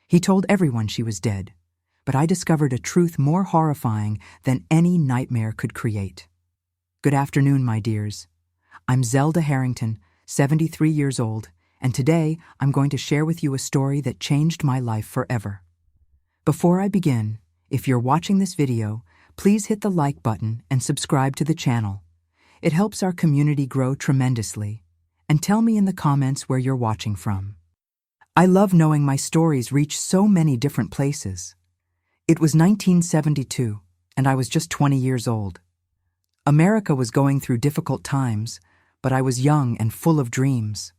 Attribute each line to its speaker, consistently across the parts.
Speaker 1: He told everyone she was dead, but I discovered a truth more horrifying than any nightmare could create. Good afternoon, my dears. I'm Zelda Harrington, 73 years old, and today I'm going to share with you a story that changed my life forever. Before I begin, if you're watching this video, please hit the like button and subscribe to the channel. It helps our community grow tremendously. And tell me in the comments where you're watching from. I love knowing my stories reach so many different places. It was 1972, and I was just 20 years old. America was going through difficult times, but I was young and full of dreams.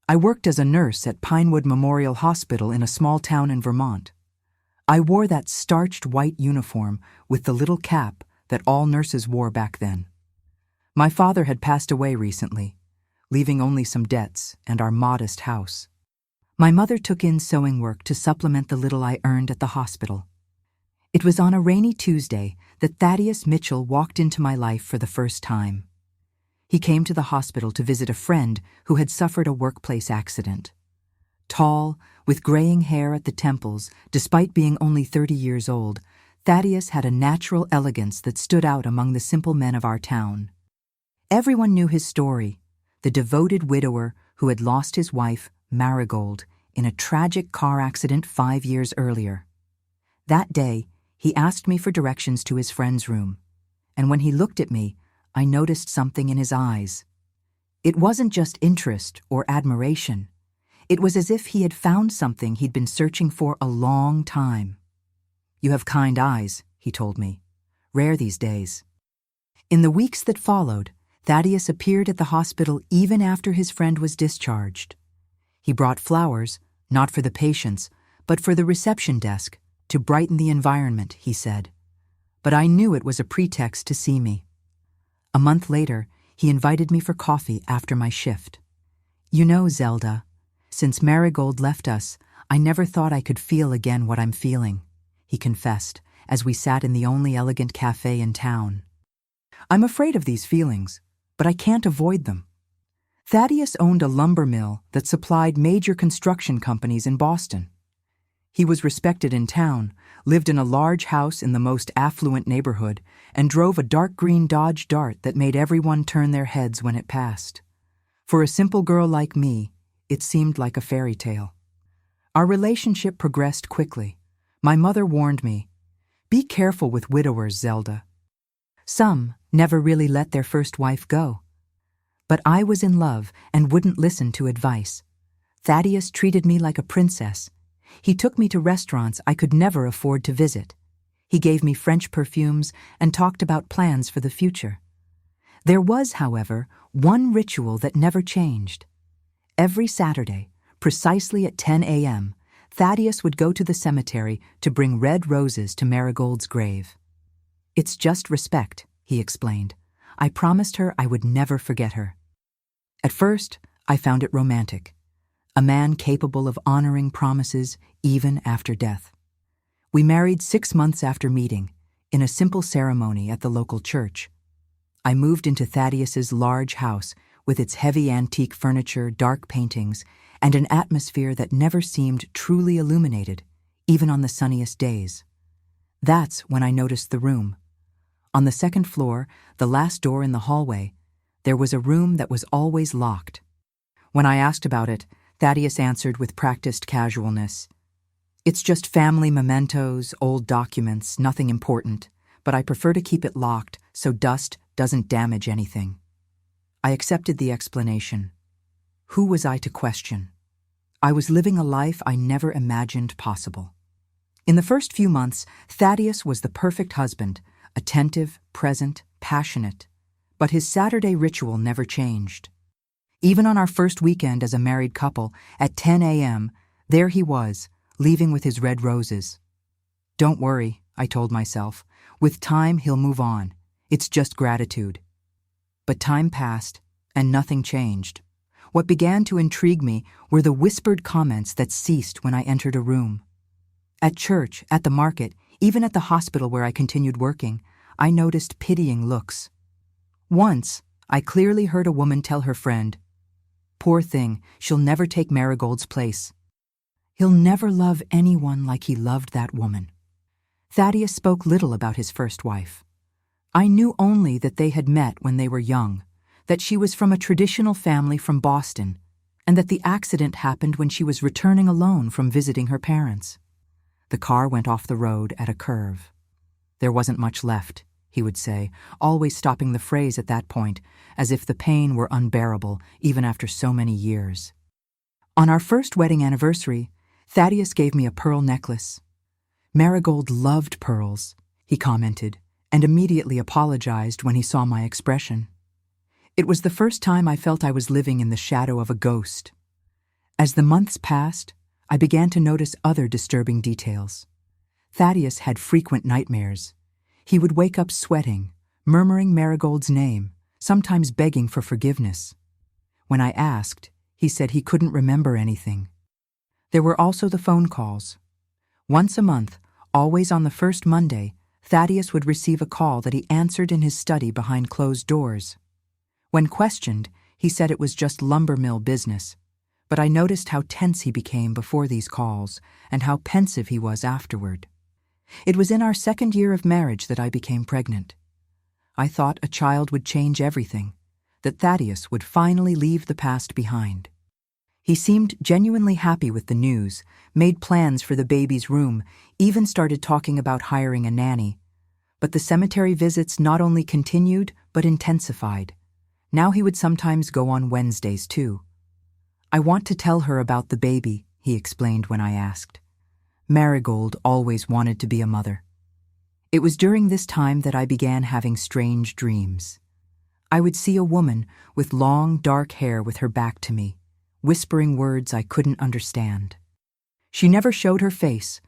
Speaker 1: I worked as a nurse at Pinewood Memorial Hospital in a small town in Vermont. I wore that starched white uniform with the little cap that all nurses wore back then. My father had passed away recently, leaving only some debts and our modest house. My mother took in sewing work to supplement the little I earned at the hospital. It was on a rainy Tuesday that Thaddius Mitchell walked into my life for the first time. He came to the hospital to visit a friend who had suffered a workplace accident. Tall, with graying hair at the temples, despite being only 30 years old, Thaddius had a natural elegance that stood out among the simple men of our town. Everyone knew his story, the devoted widower who had lost his wife, Maragold, in a tragic car accident 5 years earlier. That day, he asked me for directions to his friend's room, and when he looked at me, I noticed something in his eyes. It wasn't just interest or admiration. It was as if he had found something he'd been searching for a long time. "You have kind eyes," he told me. "Rare these days." In the weeks that followed, Thaddius appeared at the hospital even after his friend was discharged. He brought flowers, not for the patients, but for the reception desk, to brighten the environment, he said. But I knew it was a pretext to see me. A month later, he invited me for coffee after my shift. "You know, Zelda, since Maragold left us, I never thought I could feel again what I'm feeling," he confessed, as we sat in the only elegant cafe in town. "I'm afraid of these feelings, but I can't avoid them." Thaddius owned a lumber mill that supplied major construction companies in Boston. He was respected in town, lived in a large house in the most affluent neighborhood, and drove a dark green Dodge Dart that made everyone turn their heads when it passed. For a simple girl like me, it seemed like a fairy tale. Our relationship progressed quickly. My mother warned me, "Be careful with widowers, Zelda. Some never really let their first wife go." But I was in love and wouldn't listen to advice. Thaddius treated me like a princess. He took me to restaurants I could never afford to visit. He gave me French perfumes and talked about plans for the future. There was, however, one ritual that never changed. Every Saturday, precisely at 10 a.m., Thaddius would go to the cemetery to bring red roses to Maragold's grave. "It's just respect," he explained. "I promised her I would never forget her." At first, I found it romantic. A man capable of honoring promises even after death. We married 6 months after meeting, in a simple ceremony at the local church. I moved into Thaddius's large house with its heavy antique furniture, dark paintings, and an atmosphere that never seemed truly illuminated, even on the sunniest days. That's when I noticed the room. On the second floor, the last door in the hallway, there was a room that was always locked. When I asked about it, Thaddius answered with practiced casualness, "It's just family mementos, old documents, nothing important, but I prefer to keep it locked so dust doesn't damage anything." I accepted the explanation. Who was I to question? I was living a life I never imagined possible. In the first few months, Thaddius was the perfect husband, attentive, present, passionate. But his Saturday ritual never changed. Even on our first weekend as a married couple, at 10 a.m., there he was, leaving with his red roses. "Don't worry," I told myself. "With time, he'll move on. It's just gratitude." But time passed, and nothing changed. What began to intrigue me were the whispered comments that ceased when I entered a room. At church, at the market, even at the hospital where I continued working, I noticed pitying looks. Once, I clearly heard a woman tell her friend, "Poor thing, she'll never take Maragold's place." He'll never love anyone like he loved that woman. Thaddius spoke little about his first wife. I knew only that they had met when they were young, that she was from a traditional family from Boston, and that the accident happened when she was returning alone from visiting her parents. The car went off the road at a curve. There wasn't much left, he would say, always stopping the phrase at that point, as if the pain were unbearable even after so many years. On our first wedding anniversary, Thaddius gave me a pearl necklace. Maragold loved pearls, he commented, and immediately apologized when he saw my expression. It was the first time I felt I was living in the shadow of a ghost. As the months passed, I began to notice other disturbing details. Thaddius had frequent nightmares. He would wake up sweating, murmuring Maragold's name, sometimes begging for forgiveness. When I asked, he said he couldn't remember anything. There were also the phone calls. Once a month, always on the first Monday, Thaddius would receive a call that he answered in his study behind closed doors. When questioned, he said it was just lumber mill business, but I noticed how tense he became before these calls and how pensive he was afterward. It was in our second year of marriage that I became pregnant. I thought a child would change everything, that Thaddius would finally leave the past behind. He seemed genuinely happy with the news, made plans for the baby's room, even started talking about hiring a nanny. But the cemetery visits not only continued, but intensified. Now he would sometimes go on Wednesdays, too. "I want to tell her about the baby," he explained when I asked. Maragold always wanted to be a mother. It was during this time that I began having strange dreams. I would see a woman with long, dark hair with her back to me, whispering words I couldn't understand. She never showed her face,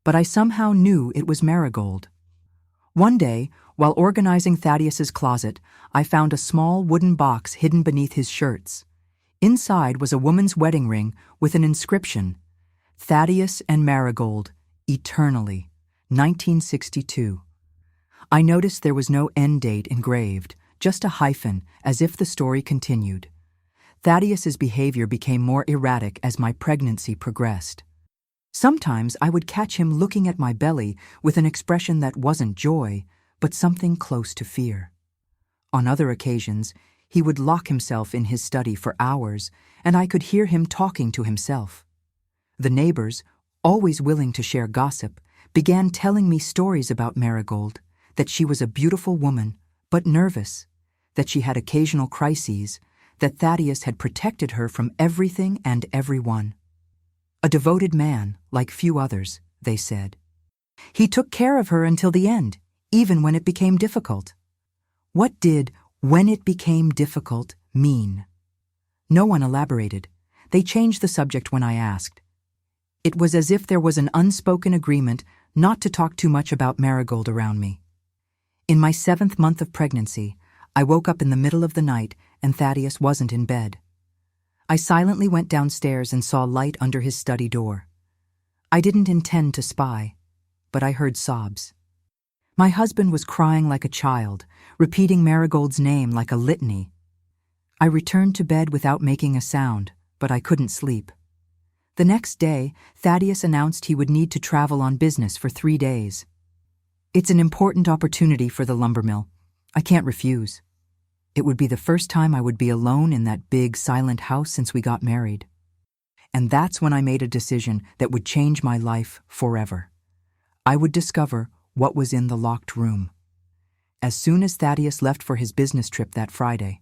Speaker 1: but I somehow knew it was Maragold. One day, while organizing Thaddius's closet, I found a small wooden box hidden beneath his shirts. Inside was a woman's wedding ring with an inscription, "Thaddius and Maragold, eternally, 1962. I noticed there was no end date engraved, just a hyphen, as if the story continued. Thaddius's behavior became more erratic as my pregnancy progressed. Sometimes I would catch him looking at my belly with an expression that wasn't joy, but something close to fear. On other occasions, he would lock himself in his study for hours, and I could hear him talking to himself. The neighbors, always willing to share gossip, began telling me stories about Maragold, that she was a beautiful woman, but nervous, that she had occasional crises, that Thaddius had protected her from everything and everyone. A devoted man, like few others, they said. He took care of her until the end, even when it became difficult. What did "when it became difficult" mean? No one elaborated. They changed the subject when I asked. It was as if there was an unspoken agreement not to talk too much about Maragold around me. In my 7th month of pregnancy, I woke up in the middle of the night and Thaddius wasn't in bed. I silently went downstairs and saw light under his study door. I didn't intend to spy, but I heard sobs. My husband was crying like a child, repeating Maragold's name like a litany. I returned to bed without making a sound, but I couldn't sleep. The next day, Thaddius announced he would need to travel on business for 3 days. It's an important opportunity for the lumber mill. I can't refuse. It would be the first time I would be alone in that big, silent house since we got married. And that's when I made a decision that would change my life forever. I would discover what was in the locked room. As soon as Thaddius left for his business trip that Friday,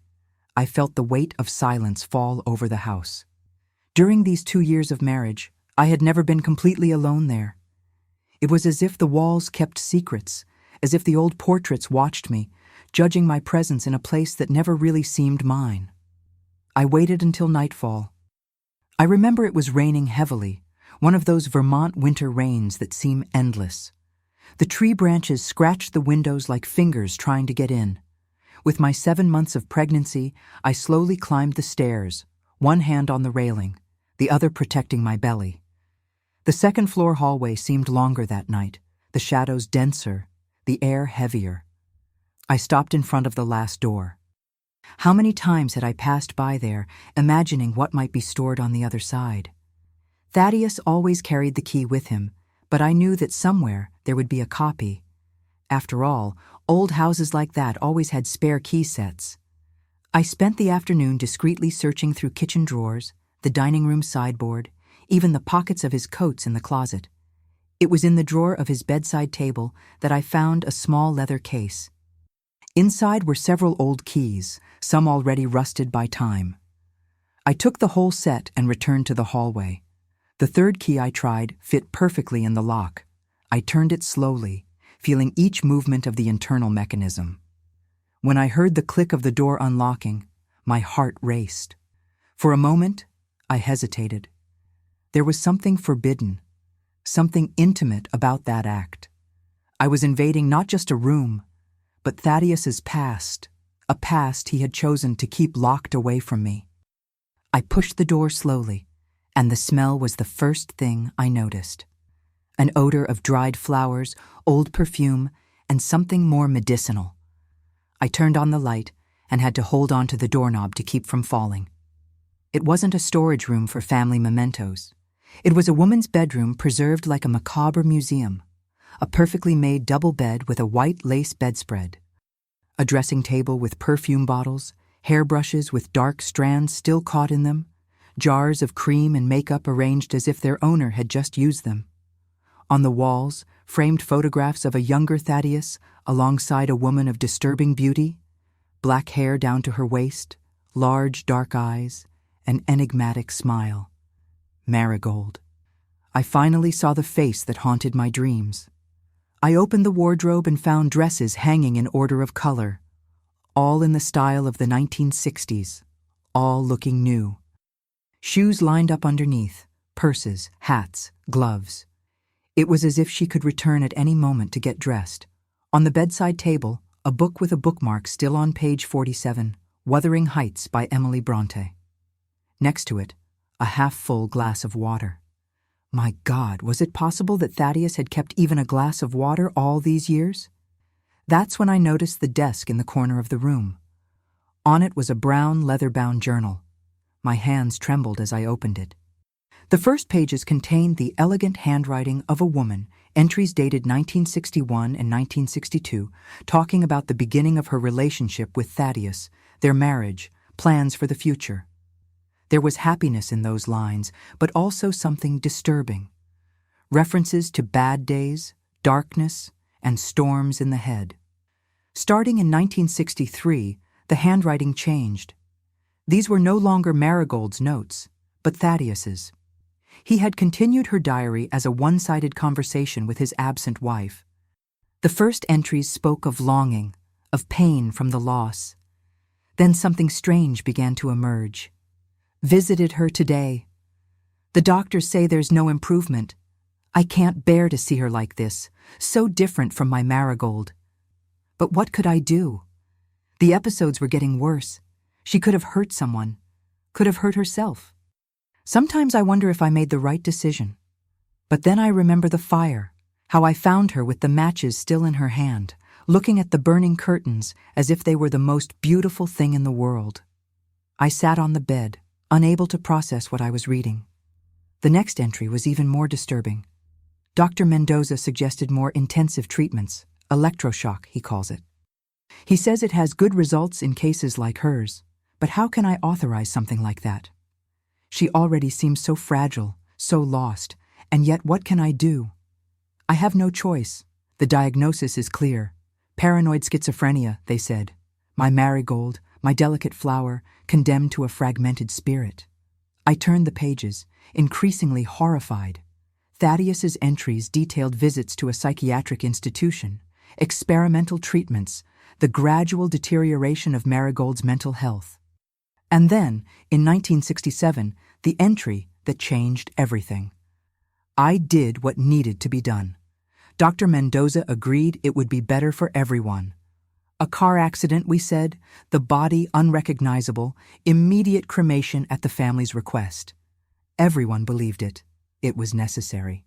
Speaker 1: I felt the weight of silence fall over the house. During these 2 years of marriage, I had never been completely alone there. It was as if the walls kept secrets, as if the old portraits watched me, judging my presence in a place that never really seemed mine. I waited until nightfall. I remember it was raining heavily, one of those Vermont winter rains that seem endless. The tree branches scratched the windows like fingers trying to get in. With my 7 months of pregnancy, I slowly climbed the stairs, one hand on the railing, the other protecting my belly. The second-floor hallway seemed longer that night, the shadows denser, the air heavier. I stopped in front of the last door. How many times had I passed by there, imagining what might be stored on the other side? Thaddius always carried the key with him, but I knew that somewhere there would be a copy. After all, old houses like that always had spare key sets. I spent the afternoon discreetly searching through kitchen drawers, the dining room sideboard, even the pockets of his coats in the closet. It was in the drawer of his bedside table that I found a small leather case. Inside were several old keys, some already rusted by time. I took the whole set and returned to the hallway. The third key I tried fit perfectly in the lock. I turned it slowly, feeling each movement of the internal mechanism. When I heard the click of the door unlocking, my heart raced. For a moment, I hesitated. There was something forbidden, something intimate about that act. I was invading not just a room, but Thaddius's past, a past he had chosen to keep locked away from me. I pushed the door slowly, and the smell was the first thing I noticed. An odor of dried flowers, old perfume, and something more medicinal. I turned on the light and had to hold on to the doorknob to keep from falling. It wasn't a storage room for family mementos. It was a woman's bedroom preserved like a macabre museum. A perfectly made double bed with a white lace bedspread. A dressing table with perfume bottles, hairbrushes with dark strands still caught in them, jars of cream and makeup arranged as if their owner had just used them. On the walls, framed photographs of a younger Thaddius alongside a woman of disturbing beauty, black hair down to her waist, large dark eyes, an enigmatic smile. Maragold. I finally saw the face that haunted my dreams. I opened the wardrobe and found dresses hanging in order of color, all in the style of the 1960s, all looking new. Shoes lined up underneath, purses, hats, gloves. It was as if she could return at any moment to get dressed. On the bedside table, a book with a bookmark still on page 47, Wuthering Heights by Emily Bronte. Next to it, a half-full glass of water. My God, was it possible that Thaddius had kept even a glass of water all these years? That's when I noticed the desk in the corner of the room. On it was a brown leather-bound journal. My hands trembled as I opened it. The first pages contained the elegant handwriting of a woman, entries dated 1961 and 1962, talking about the beginning of her relationship with Thaddius, their marriage, plans for the future. There was happiness in those lines, but also something disturbing. References to bad days, darkness, and storms in the head. Starting in 1963, the handwriting changed. These were no longer Maragold's notes, but Thaddius's. He had continued her diary as a one-sided conversation with his absent wife. The first entries spoke of longing, of pain from the loss. Then something strange began to emerge. Visited her today. The doctors say there's no improvement. I can't bear to see her like this, so different from my Maragold. But what could I do? The episodes were getting worse. She could have hurt someone, could have hurt herself. Sometimes I wonder if I made the right decision. But then I remember the fire, how I found her with the matches still in her hand, looking at the burning curtains as if they were the most beautiful thing in the world. I sat on the bed, unable to process what I was reading. The next entry was even more disturbing. Dr. Mendoza suggested more intensive treatments, electroshock, he calls it. He says it has good results in cases like hers, but how can I authorize something like that? She already seems so fragile, so lost, and yet what can I do? I have no choice. The diagnosis is clear. Paranoid schizophrenia, they said. My Maragold, my delicate flower, condemned to a fragmented spirit. I turned the pages, increasingly horrified. Thaddius's entries detailed visits to a psychiatric institution, experimental treatments, the gradual deterioration of Maragold's mental health. And then, in 1967, the entry that changed everything. I did what needed to be done. Dr. Mendoza agreed it would be better for everyone. A car accident, we said, the body unrecognizable, immediate cremation at the family's request. Everyone believed it. It was necessary.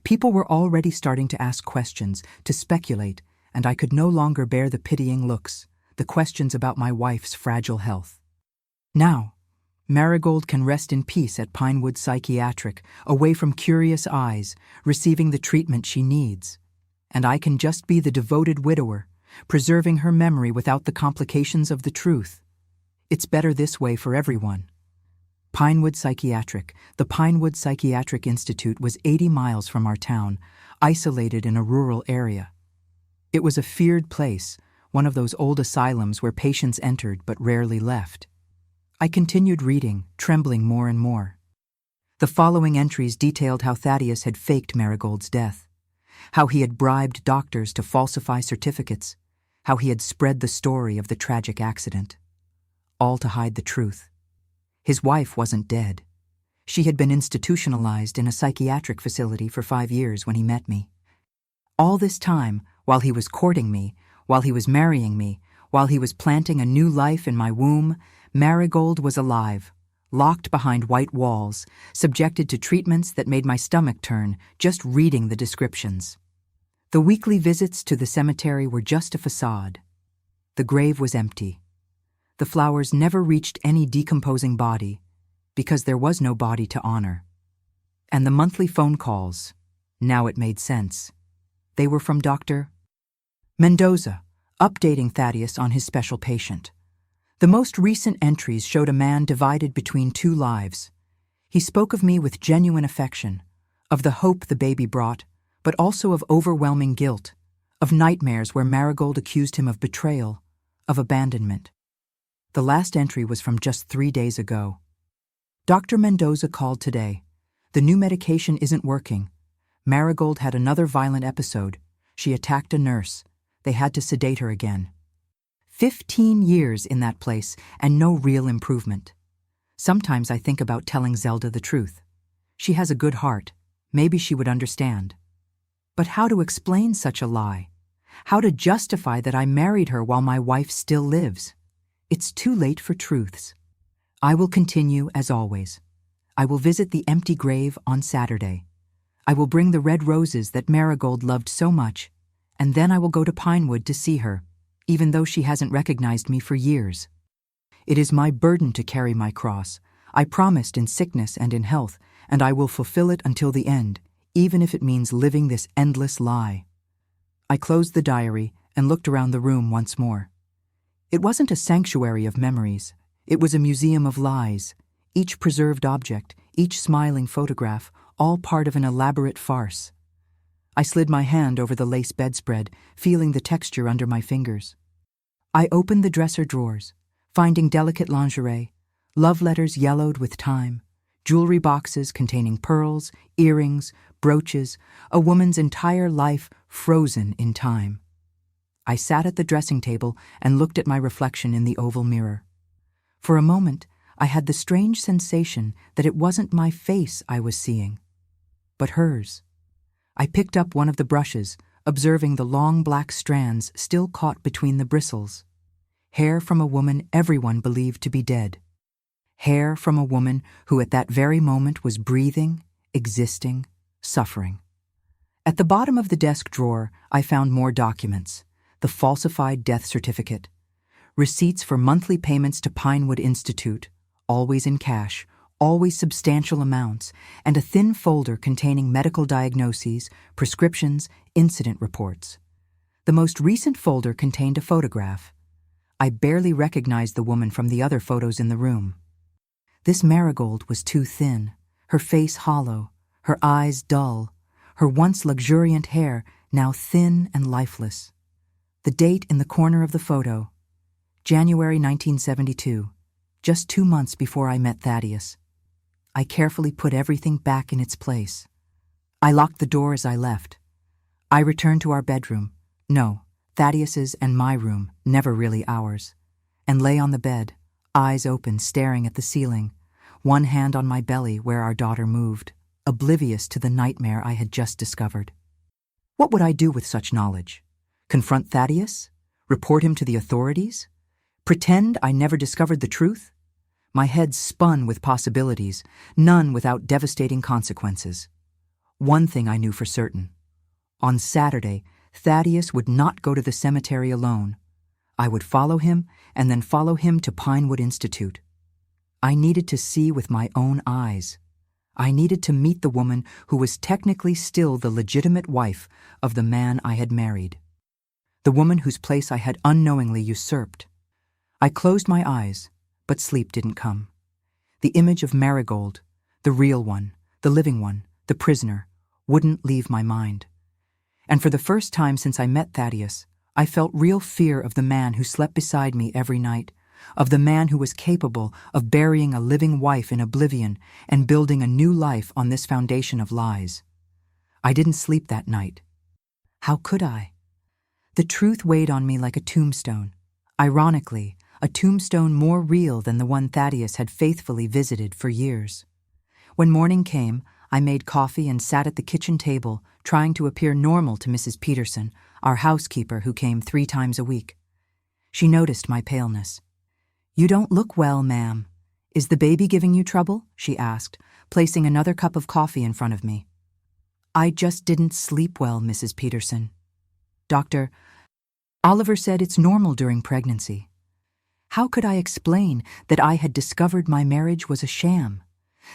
Speaker 1: People were already starting to ask questions, to speculate, and I could no longer bear the pitying looks, the questions about my wife's fragile health. Now, Maragold can rest in peace at Pinewood Psychiatric, away from curious eyes, receiving the treatment she needs. And I can just be the devoted widower, preserving her memory without the complications of the truth. It's better this way for everyone. Pinewood Psychiatric. The Pinewood Psychiatric Institute was 80 miles from our town, isolated in a rural area. It was a feared place, one of those old asylums where patients entered but rarely left. I continued reading, trembling more and more. The following entries detailed how Thaddius had faked Maragold's death, how he had bribed doctors to falsify certificates, how he had spread the story of the tragic accident, all to hide the truth. His wife wasn't dead. She had been institutionalized in a psychiatric facility for 5 years when he met me. All this time, while he was courting me, while he was marrying me, while he was planting a new life in my womb, Maragold was alive, locked behind white walls, subjected to treatments that made my stomach turn just reading the descriptions. The weekly visits to the cemetery were just a facade. The grave was empty. The flowers never reached any decomposing body, because there was no body to honor. And the monthly phone calls, now it made sense. They were from Dr. Mendoza, updating Thaddius on his special patient. The most recent entries showed a man divided between 2 lives. He spoke of me with genuine affection, of the hope the baby brought, but also of overwhelming guilt, of nightmares where Maragold accused him of betrayal, of abandonment. The last entry was from just 3 days ago. Dr. Mendoza called today. The new medication isn't working. Maragold had another violent episode. She attacked a nurse. They had to sedate her again. 15 years in that place, and no real improvement. Sometimes I think about telling Zelda the truth. She has a good heart. Maybe she would understand. But how to explain such a lie? How to justify that I married her while my wife still lives? It's too late for truths. I will continue as always. I will visit the empty grave on Saturday. I will bring the red roses that Maragold loved so much, and then I will go to Pinewood to see her, even though she hasn't recognized me for years. It is my burden to carry my cross. I promised in sickness and in health, and I will fulfill it until the end, even if it means living this endless lie. I closed the diary and looked around the room once more. It wasn't a sanctuary of memories. It was a museum of lies, each preserved object, each smiling photograph, all part of an elaborate farce. I slid my hand over the lace bedspread, feeling the texture under my fingers. I opened the dresser drawers, finding delicate lingerie, love letters yellowed with time, jewelry boxes containing pearls, earrings, brooches, a woman's entire life frozen in time. I sat at the dressing table and looked at my reflection in the oval mirror. For a moment, I had the strange sensation that it wasn't my face I was seeing, but hers. I picked up one of the brushes, observing the long black strands still caught between the bristles. Hair from a woman everyone believed to be dead. Hair from a woman who at that very moment was breathing, existing, suffering. At the bottom of the desk drawer, I found more documents. The falsified death certificate, receipts for monthly payments to Pinewood Institute, always in cash, always substantial amounts, and a thin folder containing medical diagnoses, prescriptions, incident reports. The most recent folder contained a photograph. I barely recognized the woman from the other photos in the room. This Maragold was too thin, her face hollow, her eyes dull, her once luxuriant hair now thin and lifeless. The date in the corner of the photo, January 1972, just 2 months before I met Thaddius. I carefully put everything back in its place. I locked the door as I left. I returned to our bedroom, no, Thaddius's and my room, never really ours, and lay on the bed, eyes open, staring at the ceiling, one hand on my belly where our daughter moved, oblivious to the nightmare I had just discovered. What would I do with such knowledge? Confront Thaddius? Report him to the authorities? Pretend I never discovered the truth? My head spun with possibilities, none without devastating consequences. One thing I knew for certain. On Saturday, Thaddius would not go to the cemetery alone. I would follow him and then follow him to Pinewood Institute. I needed to see with my own eyes. I needed to meet the woman who was technically still the legitimate wife of the man I had married. The woman whose place I had unknowingly usurped. I closed my eyes, but sleep didn't come. The image of Maragold, the real one, the living one, the prisoner, wouldn't leave my mind. And for the first time since I met Thaddius, I felt real fear of the man who slept beside me every night, of the man who was capable of burying a living wife in oblivion and building a new life on this foundation of lies. I didn't sleep that night. How could I? The truth weighed on me like a tombstone. Ironically, a tombstone more real than the one Thaddius had faithfully visited for years. When morning came, I made coffee and sat at the kitchen table, trying to appear normal to Mrs. Peterson, our housekeeper who came 3 times a week. She noticed my paleness. "You don't look well, ma'am. Is the baby giving you trouble?" she asked, placing another cup of coffee in front of me. "I just didn't sleep well, Mrs. Peterson. Dr. Oliver said it's normal during pregnancy." How could I explain that I had discovered my marriage was a sham?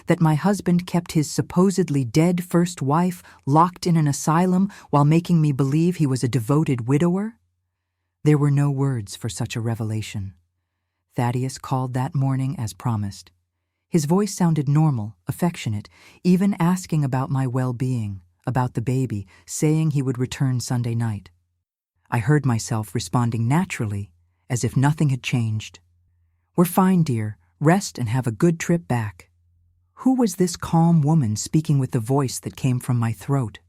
Speaker 1: That my husband kept his supposedly dead first wife locked in an asylum while making me believe he was a devoted widower? There were no words for such a revelation. Thaddius called that morning as promised. His voice sounded normal, affectionate, even asking about my well-being, about the baby, saying he would return Sunday night. I heard myself responding naturally, as if nothing had changed. "We're fine, dear. Rest and have a good trip back." Who was this calm woman speaking with the voice that came from my throat?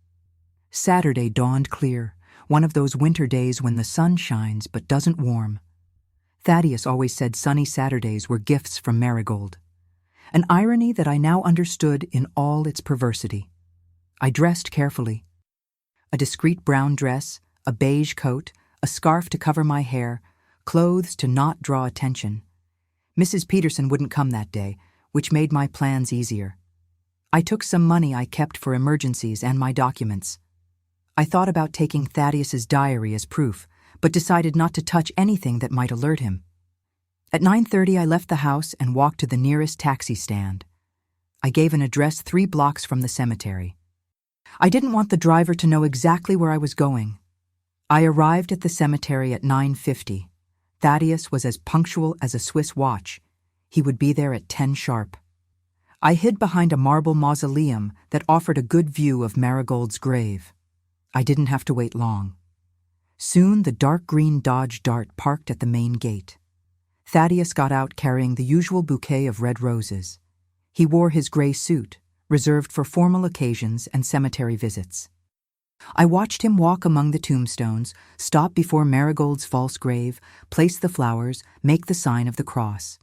Speaker 1: Saturday dawned clear, one of those winter days when the sun shines but doesn't warm. Thaddius always said sunny Saturdays were gifts from Maragold, an irony that I now understood in all its perversity. I dressed carefully. A discreet brown dress, a beige coat, a scarf to cover my hair, clothes to not draw attention. Mrs. Peterson wouldn't come that day, which made my plans easier. I took some money I kept for emergencies and my documents. I thought about taking Thaddius's diary as proof, but decided not to touch anything that might alert him. At 9:30 I left the house and walked to the nearest taxi stand. I gave an address 3 blocks from the cemetery. I didn't want the driver to know exactly where I was going. I arrived at the cemetery at 9:50. Thaddius was as punctual as a Swiss watch. He would be there at 10 sharp. I hid behind a marble mausoleum that offered a good view of Maragold's grave. I didn't have to wait long. Soon the dark green Dodge Dart parked at the main gate. Thaddius got out carrying the usual bouquet of red roses. He wore his gray suit, reserved for formal occasions and cemetery visits. I watched him walk among the tombstones, stop before Maragold's false grave, place the flowers, make the sign of the cross.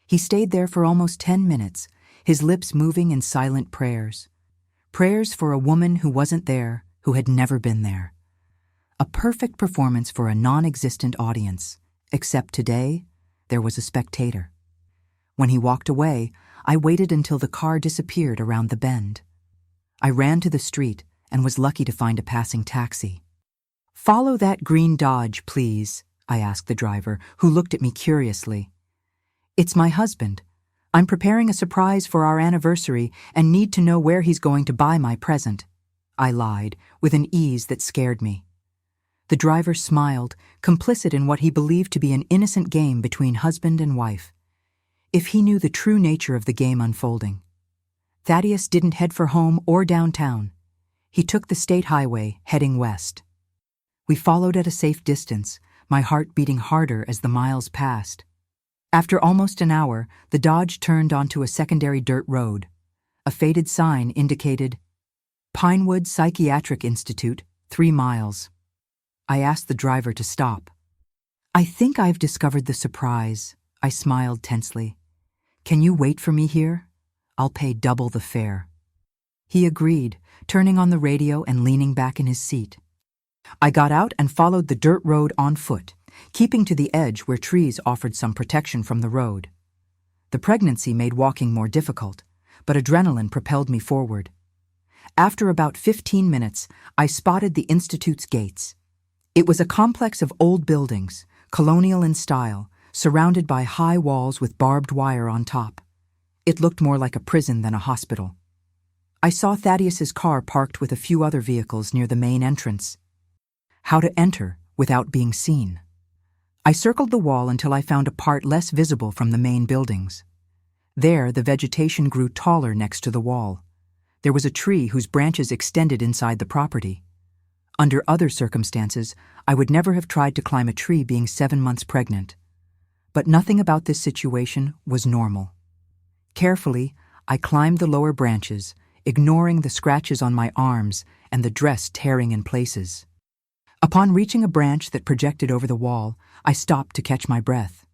Speaker 1: He stayed there for almost 10 minutes, his lips moving in silent prayers. Prayers for a woman who wasn't there, who had never been there. A perfect performance for a non-existent audience, except today, there was a spectator. When he walked away, I waited until the car disappeared around the bend. I ran to the street and was lucky to find a passing taxi. "Follow that green Dodge, please," I asked the driver, who looked at me curiously. "It's my husband. I'm preparing a surprise for our anniversary and need to know where he's going to buy my present," I lied, with an ease that scared me. The driver smiled, complicit in what he believed to be an innocent game between husband and wife. If he knew the true nature of the game unfolding. Thaddius didn't head for home or downtown. He took the state highway, heading west. We followed at a safe distance, my heart beating harder as the miles passed. After almost an hour, the Dodge turned onto a secondary dirt road. A faded sign indicated, "Pinewood Psychiatric Institute, 3 miles. I asked the driver to stop. "I think I've discovered the surprise," I smiled tensely. "Can you wait for me here? I'll pay double the fare." He agreed, turning on the radio and leaning back in his seat. I got out and followed the dirt road on foot, keeping to the edge where trees offered some protection from the road. The pregnancy made walking more difficult, but adrenaline propelled me forward. After about 15 minutes, I spotted the Institute's gates. It was a complex of old buildings, colonial in style, surrounded by high walls with barbed wire on top. It looked more like a prison than a hospital. I saw Thaddius's car parked with a few other vehicles near the main entrance. How to enter without being seen? I circled the wall until I found a part less visible from the main buildings. There, the vegetation grew taller next to the wall. There was a tree whose branches extended inside the property. Under other circumstances, I would never have tried to climb a tree being 7 months pregnant. But nothing about this situation was normal. Carefully, I climbed the lower branches, ignoring the scratches on my arms and the dress tearing in places. Upon reaching a branch that projected over the wall, I stopped to catch my breath.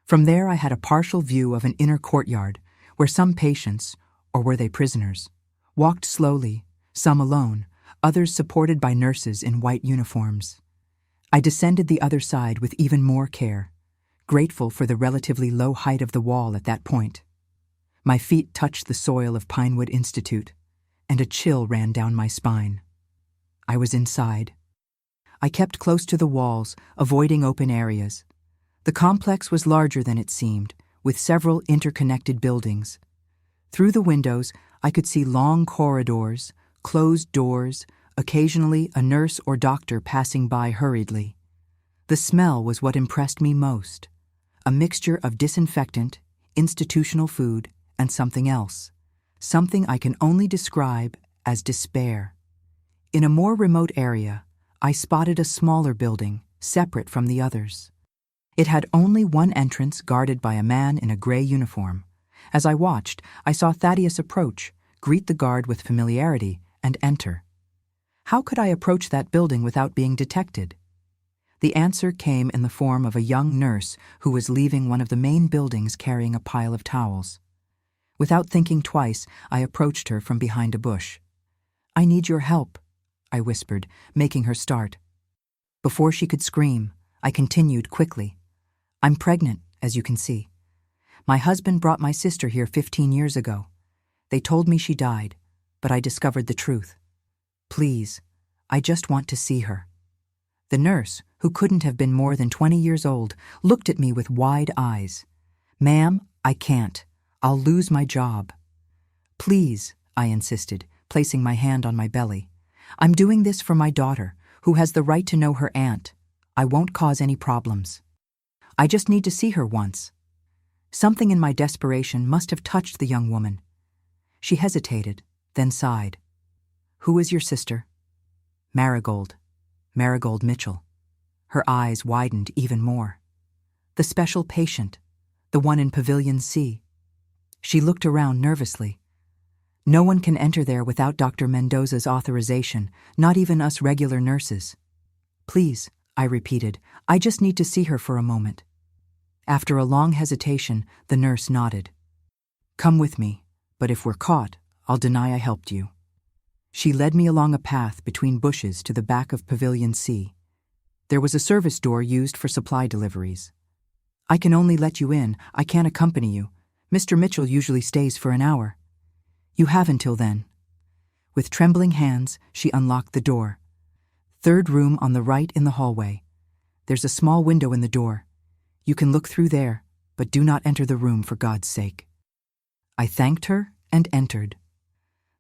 Speaker 1: From there I had a partial view of an inner courtyard where some patients, or were they prisoners, walked slowly, some alone, others supported by nurses in white uniforms. I descended the other side with even more care, grateful for the relatively low height of the wall at that point. My feet touched the soil of Pinewood Institute, and a chill ran down my spine. I was inside. I kept close to the walls, avoiding open areas. The complex was larger than it seemed, with several interconnected buildings. Through the windows, I could see long corridors, closed doors, occasionally a nurse or doctor passing by hurriedly. The smell was what impressed me most, a mixture of disinfectant, institutional food, and something else, something I can only describe as despair. In a more remote area, I spotted a smaller building, separate from the others. It had only one entrance guarded by a man in a gray uniform. As I watched, I saw Thaddius approach, greet the guard with familiarity, and enter. How could I approach that building without being detected? The answer came in the form of a young nurse who was leaving one of the main buildings carrying a pile of towels. Without thinking twice, I approached her from behind a bush. "I need your help," I whispered, making her start. Before she could scream, I continued quickly. "I'm pregnant, as you can see. My husband brought my sister here 15 years ago. They told me she died, but I discovered the truth. Please, I just want to see her." The nurse, who couldn't have been more than 20 years old, looked at me with wide eyes. "Ma'am, I can't. I'll lose my job." "Please," I insisted, placing my hand on my belly. "I'm doing this for my daughter, who has the right to know her aunt. I won't cause any problems. I just need to see her once." Something in my desperation must have touched the young woman. She hesitated, then sighed. "Who is your sister?" "Maragold. Maragold Mitchell." Her eyes widened even more. "The special patient, the one in Pavilion C." She looked around nervously. "No one can enter there without Dr. Mendoza's authorization, not even us regular nurses." "Please," I repeated, "I just need to see her for a moment." After a long hesitation, the nurse nodded. "Come with me, but if we're caught, I'll deny I helped you." She led me along a path between bushes to the back of Pavilion C. There was a service door used for supply deliveries. "I can only let you in. I can't accompany you. Mr. Mitchell usually stays for an hour." "You have until then." With trembling hands, she unlocked the door. "Third room on the right in the hallway. There's a small window in the door. You can look through there, but do not enter the room for God's sake." I thanked her and entered.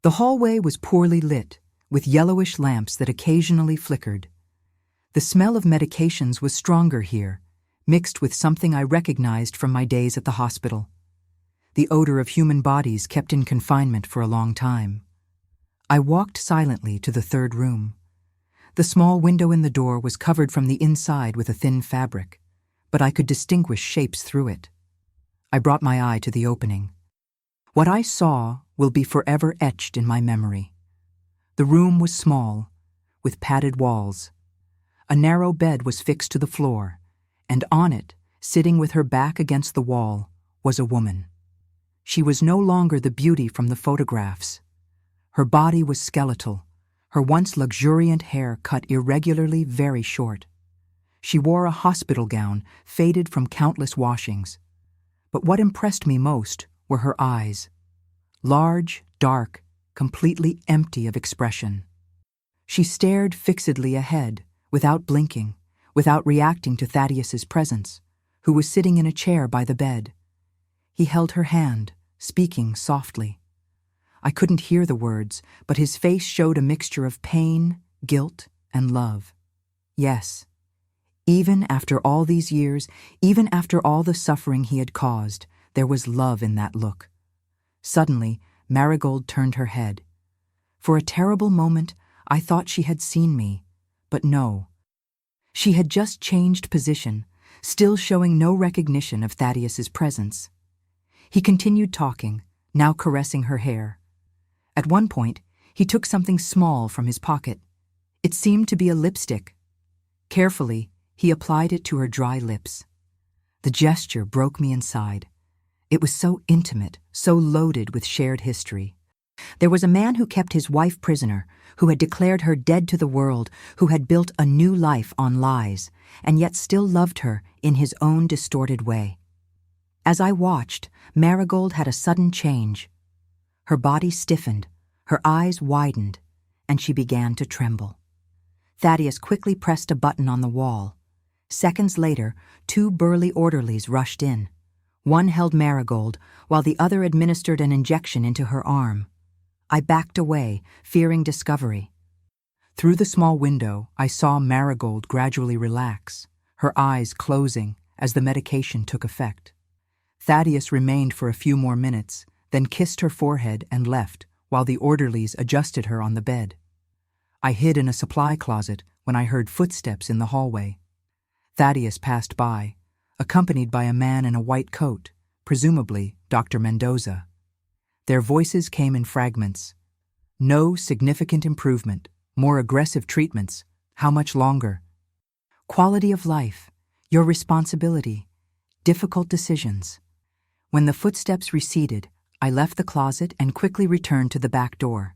Speaker 1: The hallway was poorly lit, with yellowish lamps that occasionally flickered. The smell of medications was stronger here, mixed with something I recognized from my days at the hospital. The odor of human bodies kept in confinement for a long time. I walked silently to the third room. The small window in the door was covered from the inside with a thin fabric, but I could distinguish shapes through it. I brought my eye to the opening. What I saw will be forever etched in my memory. The room was small, with padded walls. A narrow bed was fixed to the floor, and on it, sitting with her back against the wall, was a woman. She was no longer the beauty from the photographs. Her body was skeletal, her once luxuriant hair cut irregularly very short. She wore a hospital gown, faded from countless washings. But what impressed me most were her eyes. Large, dark, completely empty of expression. She stared fixedly ahead, without blinking, without reacting to Thaddius's presence, who was sitting in a chair by the bed. He held her hand, speaking softly. I couldn't hear the words, but his face showed a mixture of pain, guilt, and love. Yes, even after all these years, even after all the suffering he had caused, there was love in that look. Suddenly, Maragold turned her head. For a terrible moment, I thought she had seen me, but no. She had just changed position, still showing no recognition of Thaddius's presence. He continued talking, now caressing her hair. At one point, he took something small from his pocket. It seemed to be a lipstick. Carefully, he applied it to her dry lips. The gesture broke me inside. It was so intimate, so loaded with shared history. There was a man who kept his wife prisoner, who had declared her dead to the world, who had built a new life on lies, and yet still loved her in his own distorted way. As I watched, Maragold had a sudden change. Her body stiffened, her eyes widened, and she began to tremble. Thaddius quickly pressed a button on the wall. Seconds later, 2 burly orderlies rushed in. One held Maragold, while the other administered an injection into her arm. I backed away, fearing discovery. Through the small window, I saw Maragold gradually relax, her eyes closing as the medication took effect. Thaddius remained for a few more minutes, then kissed her forehead and left, while the orderlies adjusted her on the bed. I hid in a supply closet when I heard footsteps in the hallway. Thaddius passed by, accompanied by a man in a white coat, presumably Dr. Mendoza. Their voices came in fragments. No significant improvement, more aggressive treatments, how much longer? Quality of life, your responsibility, difficult decisions. When the footsteps receded, I left the closet and quickly returned to the back door.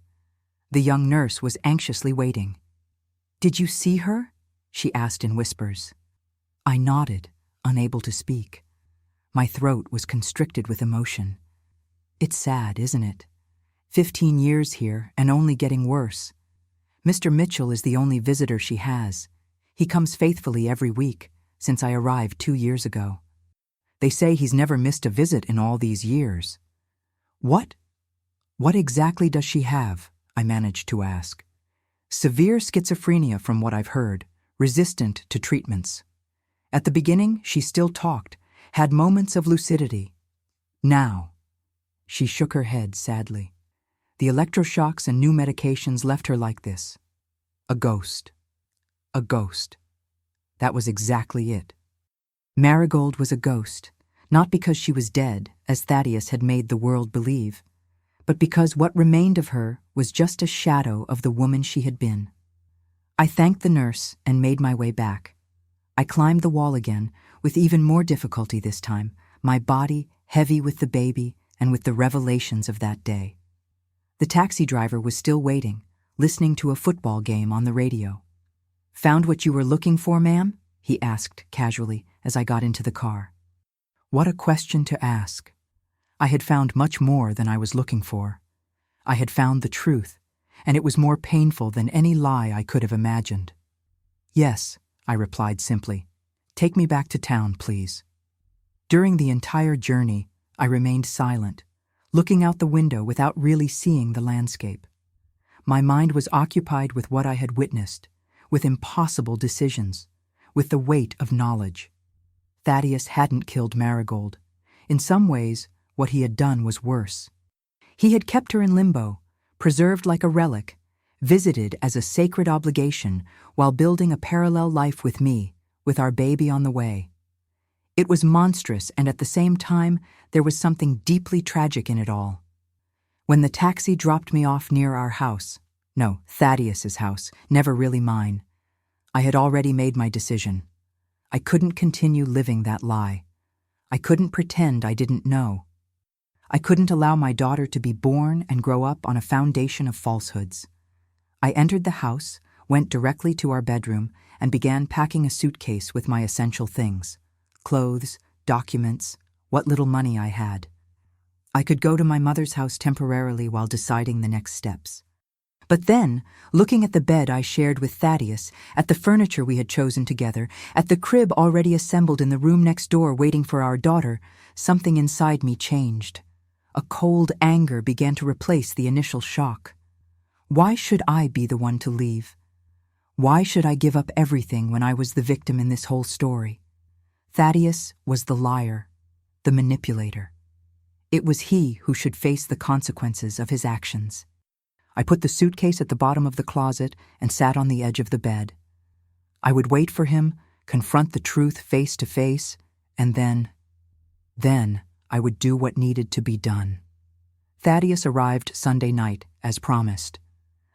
Speaker 1: The young nurse was anxiously waiting. "Did you see her?" she asked in whispers. I nodded, unable to speak. My throat was constricted with emotion. It's sad, isn't it? 15 years here and only getting worse. Mr. Mitchell is the only visitor she has. He comes faithfully every week, since I arrived 2 years ago. They say he's never missed a visit in all these years. What exactly does she have? I managed to ask. Severe schizophrenia from what I've heard, resistant to treatments. At the beginning, she still talked, had moments of lucidity. Now, she shook her head sadly. The electroshocks and new medications left her like this. A ghost. A ghost. That was exactly it. Maragold was a ghost, not because she was dead, as Thaddius had made the world believe, but because what remained of her was just a shadow of the woman she had been. I thanked the nurse and made my way back. I climbed the wall again, with even more difficulty this time, my body heavy with the baby and with the revelations of that day. The taxi driver was still waiting, listening to a football game on the radio. "Found what you were looking for, ma'am?" he asked casually as I got into the car. What a question to ask. I had found much more than I was looking for. I had found the truth, and it was more painful than any lie I could have imagined. "Yes," I replied simply. "Take me back to town, please." During the entire journey, I remained silent, looking out the window without really seeing the landscape. My mind was occupied with what I had witnessed, with impossible decisions, with the weight of knowledge. Thaddius hadn't killed Maragold. In some ways, what he had done was worse. He had kept her in limbo, preserved like a relic, visited as a sacred obligation while building a parallel life with me, with our baby on the way. It was monstrous, and at the same time, there was something deeply tragic in it all. When the taxi dropped me off near our house, no, Thaddius's house, never really mine, I had already made my decision. I couldn't continue living that lie. I couldn't pretend I didn't know. I couldn't allow my daughter to be born and grow up on a foundation of falsehoods. I entered the house, went directly to our bedroom, and began packing a suitcase with my essential things: clothes, documents, what little money I had. I could go to my mother's house temporarily while deciding the next steps. But then, looking at the bed I shared with Thaddius, at the furniture we had chosen together, at the crib already assembled in the room next door waiting for our daughter, something inside me changed. A cold anger began to replace the initial shock. Why should I be the one to leave? Why should I give up everything when I was the victim in this whole story? Thaddius was the liar, the manipulator. It was he who should face the consequences of his actions. I put the suitcase at the bottom of the closet and sat on the edge of the bed. I would wait for him, confront the truth face to face, and then I would do what needed to be done. Thaddius arrived Sunday night, as promised.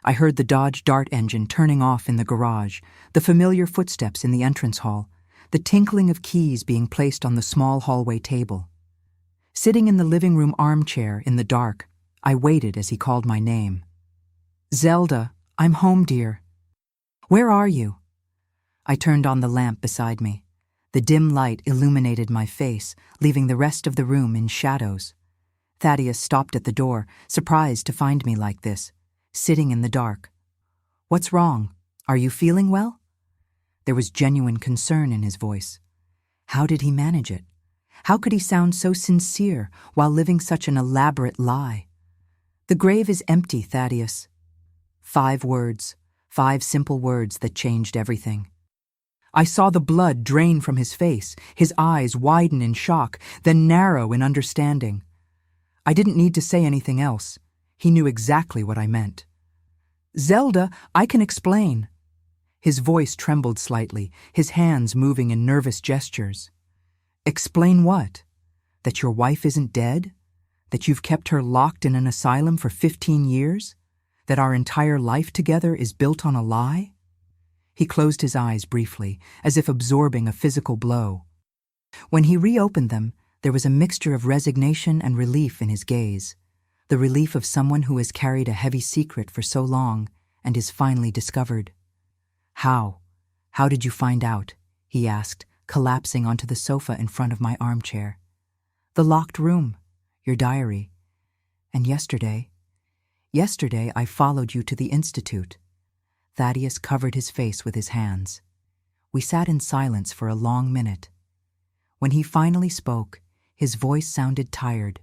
Speaker 1: I heard the Dodge Dart engine turning off in the garage, the familiar footsteps in the entrance hall, the tinkling of keys being placed on the small hallway table. Sitting in the living room armchair in the dark, I waited as he called my name. "Zelda, I'm home, dear." "Where are you?" I turned on the lamp beside me. The dim light illuminated my face, leaving the rest of the room in shadows. Thaddius stopped at the door, surprised to find me like this, sitting in the dark. "What's wrong? Are you feeling well?" There was genuine concern in his voice. How did he manage it? How could he sound so sincere while living such an elaborate lie? "The grave is empty, Thaddius." 5 words, 5 simple words that changed everything. I saw the blood drain from his face, his eyes widen in shock, then narrow in understanding. I didn't need to say anything else. He knew exactly what I meant. "Zelda, I can explain." His voice trembled slightly, his hands moving in nervous gestures. "Explain what? That your wife isn't dead? That you've kept her locked in an asylum for 15 years? That our entire life together is built on a lie?" He closed his eyes briefly, as if absorbing a physical blow. When he reopened them, there was a mixture of resignation and relief in his gaze, the relief of someone who has carried a heavy secret for so long and is finally discovered. "How? How did you find out?" he asked, collapsing onto the sofa in front of my armchair. "The locked room, your diary. And yesterday I followed you to the Institute." Thaddius covered his face with his hands. We sat in silence for a long minute. When he finally spoke, his voice sounded tired,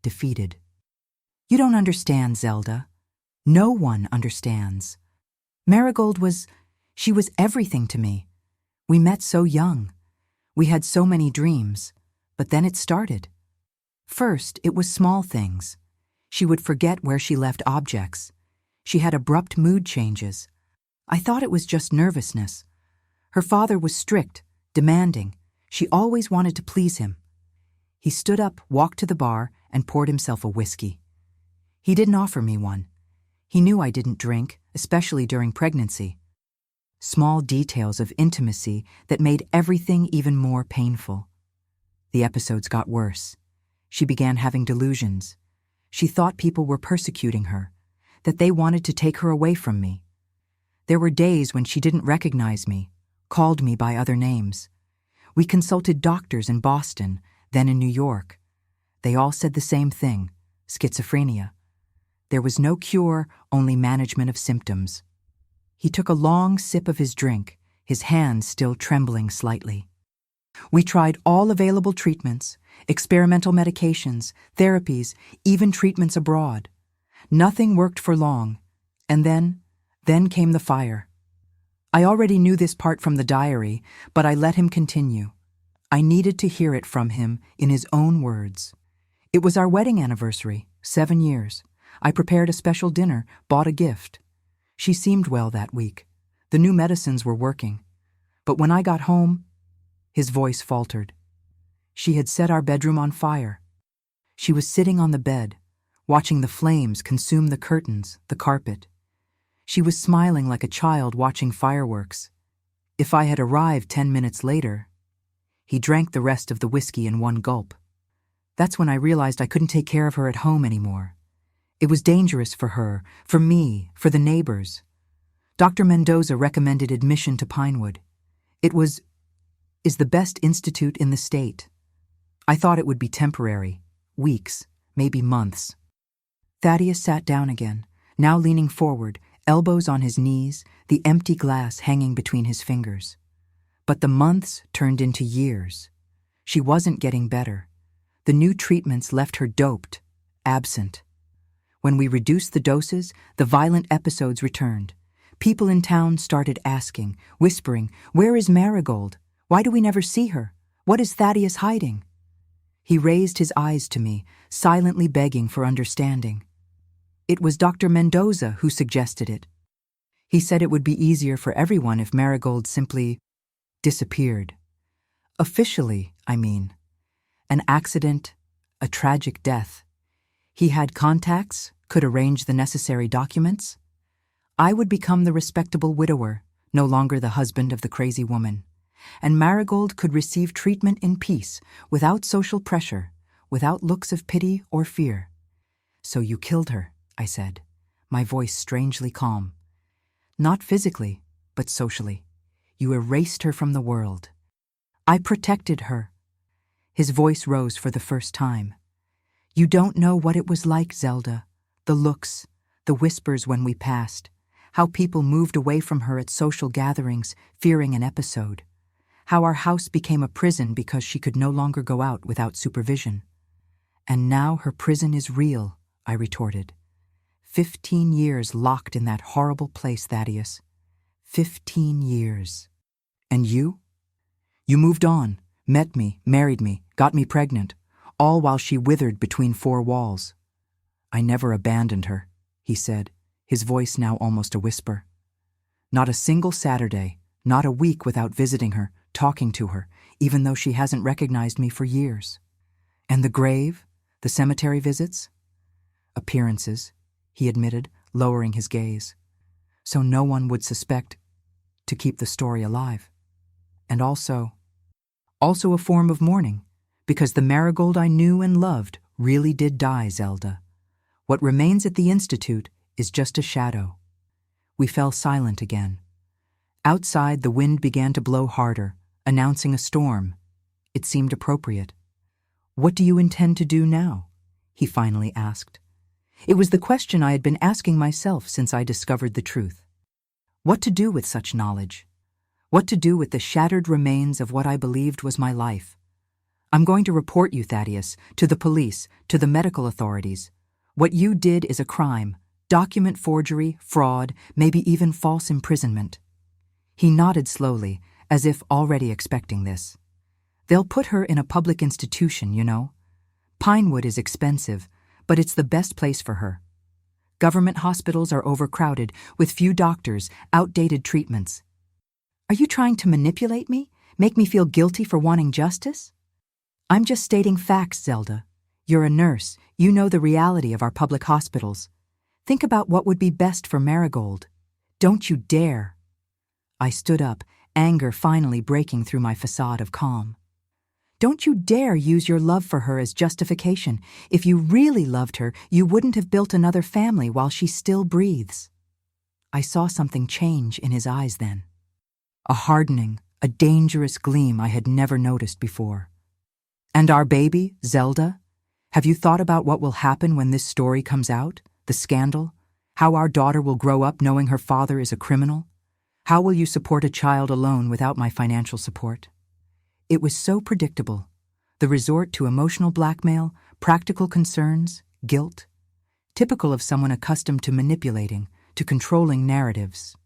Speaker 1: defeated. "You don't understand, Zelda. No one understands. Maragold was everything to me. We met so young. We had so many dreams, but then it started. First, it was small things. She would forget where she left objects. She had abrupt mood changes. I thought it was just nervousness. Her father was strict, demanding. She always wanted to please him. He stood up, walked to the bar, and poured himself a whiskey. He didn't offer me one. He knew I didn't drink, especially during pregnancy. Small details of intimacy that made everything even more painful. The episodes got worse. She began having delusions. She thought people were persecuting her, that they wanted to take her away from me. There were days when she didn't recognize me, called me by other names. We consulted doctors in Boston, then in New York. They all said the same thing, schizophrenia. There was no cure, only management of symptoms. He took a long sip of his drink, his hands still trembling slightly. We tried all available treatments, experimental medications, therapies, even treatments abroad. Nothing worked for long, and then came the fire. I already knew this part from the diary, but I let him continue. I needed to hear it from him in his own words. It was our wedding anniversary, 7 years. I prepared a special dinner, bought a gift. She seemed well that week. The new medicines were working. But when I got home, his voice faltered. She had set our bedroom on fire. She was sitting on the bed, watching the flames consume the curtains, the carpet. She was smiling like a child watching fireworks. If I had arrived 10 minutes later, he drank the rest of the whiskey in one gulp. That's when I realized I couldn't take care of her at home anymore. It was dangerous for her, for me, for the neighbors. Dr. Mendoza recommended admission to Pinewood. Is the best institute in the state. I thought it would be temporary, weeks, maybe months. Thaddius sat down again, now leaning forward, elbows on his knees, the empty glass hanging between his fingers. But the months turned into years. She wasn't getting better. The new treatments left her doped, absent. When we reduced the doses, the violent episodes returned. People in town started asking, whispering, "Where is Maragold? Why do we never see her? What is Thaddius hiding?" He raised his eyes to me, silently begging for understanding. It was Dr. Mendoza who suggested it. He said it would be easier for everyone if Maragold simply disappeared. Officially, I mean. An accident, a tragic death. He had contacts, could arrange the necessary documents. I would become the respectable widower, no longer the husband of the crazy woman. And Maragold could receive treatment in peace, without social pressure, without looks of pity or fear. "So you killed her," I said, my voice strangely calm. "Not physically, but socially. You erased her from the world." "I protected her." His voice rose for the first time. "You don't know what it was like, Zelda. The looks, the whispers when we passed, how people moved away from her at social gatherings, fearing an episode. How our house became a prison because she could no longer go out without supervision." "And now her prison is real," I retorted. 15 years locked in that horrible place, Thaddius. 15 years. "And you? You moved on, met me, married me, got me pregnant, all while she withered between four walls." "I never abandoned her," he said, his voice now almost a whisper. "Not a single Saturday, not a week without visiting her, talking to her, even though she hasn't recognized me for years." "And the grave? The cemetery visits?" "Appearances," he admitted, lowering his gaze. "So no one would suspect, to keep the story alive. And also a form of mourning, because the Maragold I knew and loved really did die, Zelda. What remains at the Institute is just a shadow." We fell silent again. Outside, the wind began to blow harder, announcing a storm. It seemed appropriate. "What do you intend to do now?" he finally asked. It was the question I had been asking myself since I discovered the truth. What to do with such knowledge? What to do with the shattered remains of what I believed was my life? "I'm going to report you, Thaddius, to the police, to the medical authorities. What you did is a crime, document forgery, fraud, maybe even false imprisonment." He nodded slowly, as if already expecting this. "They'll put her in a public institution, you know. Pinewood is expensive, but it's the best place for her. Government hospitals are overcrowded, with few doctors, outdated treatments." "Are you trying to manipulate me? Make me feel guilty for wanting justice?" "I'm just stating facts, Zelda. You're a nurse. You know the reality of our public hospitals. Think about what would be best for Maragold. Don't you dare." I stood up, anger finally breaking through my facade of calm. "Don't you dare use your love for her as justification. If you really loved her, you wouldn't have built another family while she still breathes." I saw something change in his eyes then. A hardening, a dangerous gleam I had never noticed before. "And our baby, Zelda? Have you thought about what will happen when this story comes out? The scandal? How our daughter will grow up knowing her father is a criminal? How will you support a child alone without my financial support?" It was so predictable. The resort to emotional blackmail, practical concerns, guilt. Typical of someone accustomed to manipulating, to controlling narratives.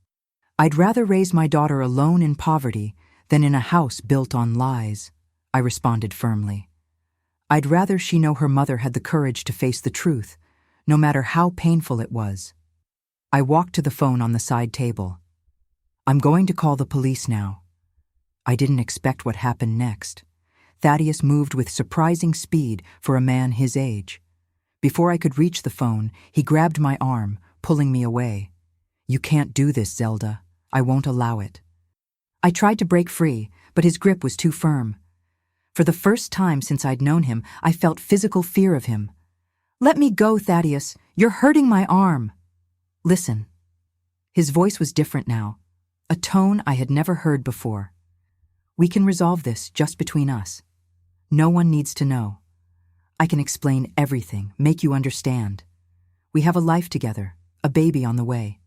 Speaker 1: "I'd rather raise my daughter alone in poverty than in a house built on lies," I responded firmly. "I'd rather she know her mother had the courage to face the truth, no matter how painful it was." I walked to the phone on the side table. "I'm going to call the police now." I didn't expect what happened next. Thaddius moved with surprising speed for a man his age. Before I could reach the phone, he grabbed my arm, pulling me away. "You can't do this, Zelda. I won't allow it." I tried to break free, but his grip was too firm. For the first time since I'd known him, I felt physical fear of him. "Let me go, Thaddius. You're hurting my arm." "Listen." His voice was different now, a tone I had never heard before. "We can resolve this just between us. No one needs to know. I can explain everything, make you understand. We have a life together, a baby on the way.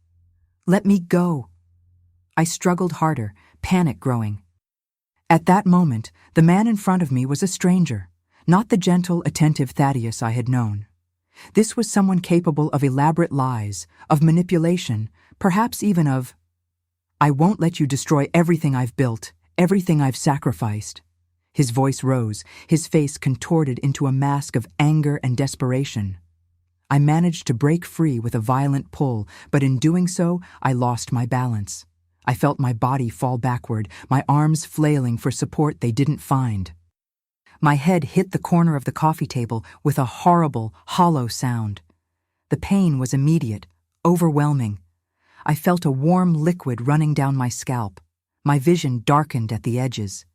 Speaker 1: Let me go." I struggled harder, panic growing. At that moment, the man in front of me was a stranger, not the gentle, attentive Thaddius I had known. This was someone capable of elaborate lies, of manipulation, perhaps even of, "I won't let you destroy everything I've built, everything I've sacrificed." His voice rose, his face contorted into a mask of anger and desperation. I managed to break free with a violent pull, but in doing so, I lost my balance. I felt my body fall backward, my arms flailing for support they didn't find. My head hit the corner of the coffee table with a horrible, hollow sound. The pain was immediate, overwhelming. I felt a warm liquid running down my scalp. My vision darkened at the edges.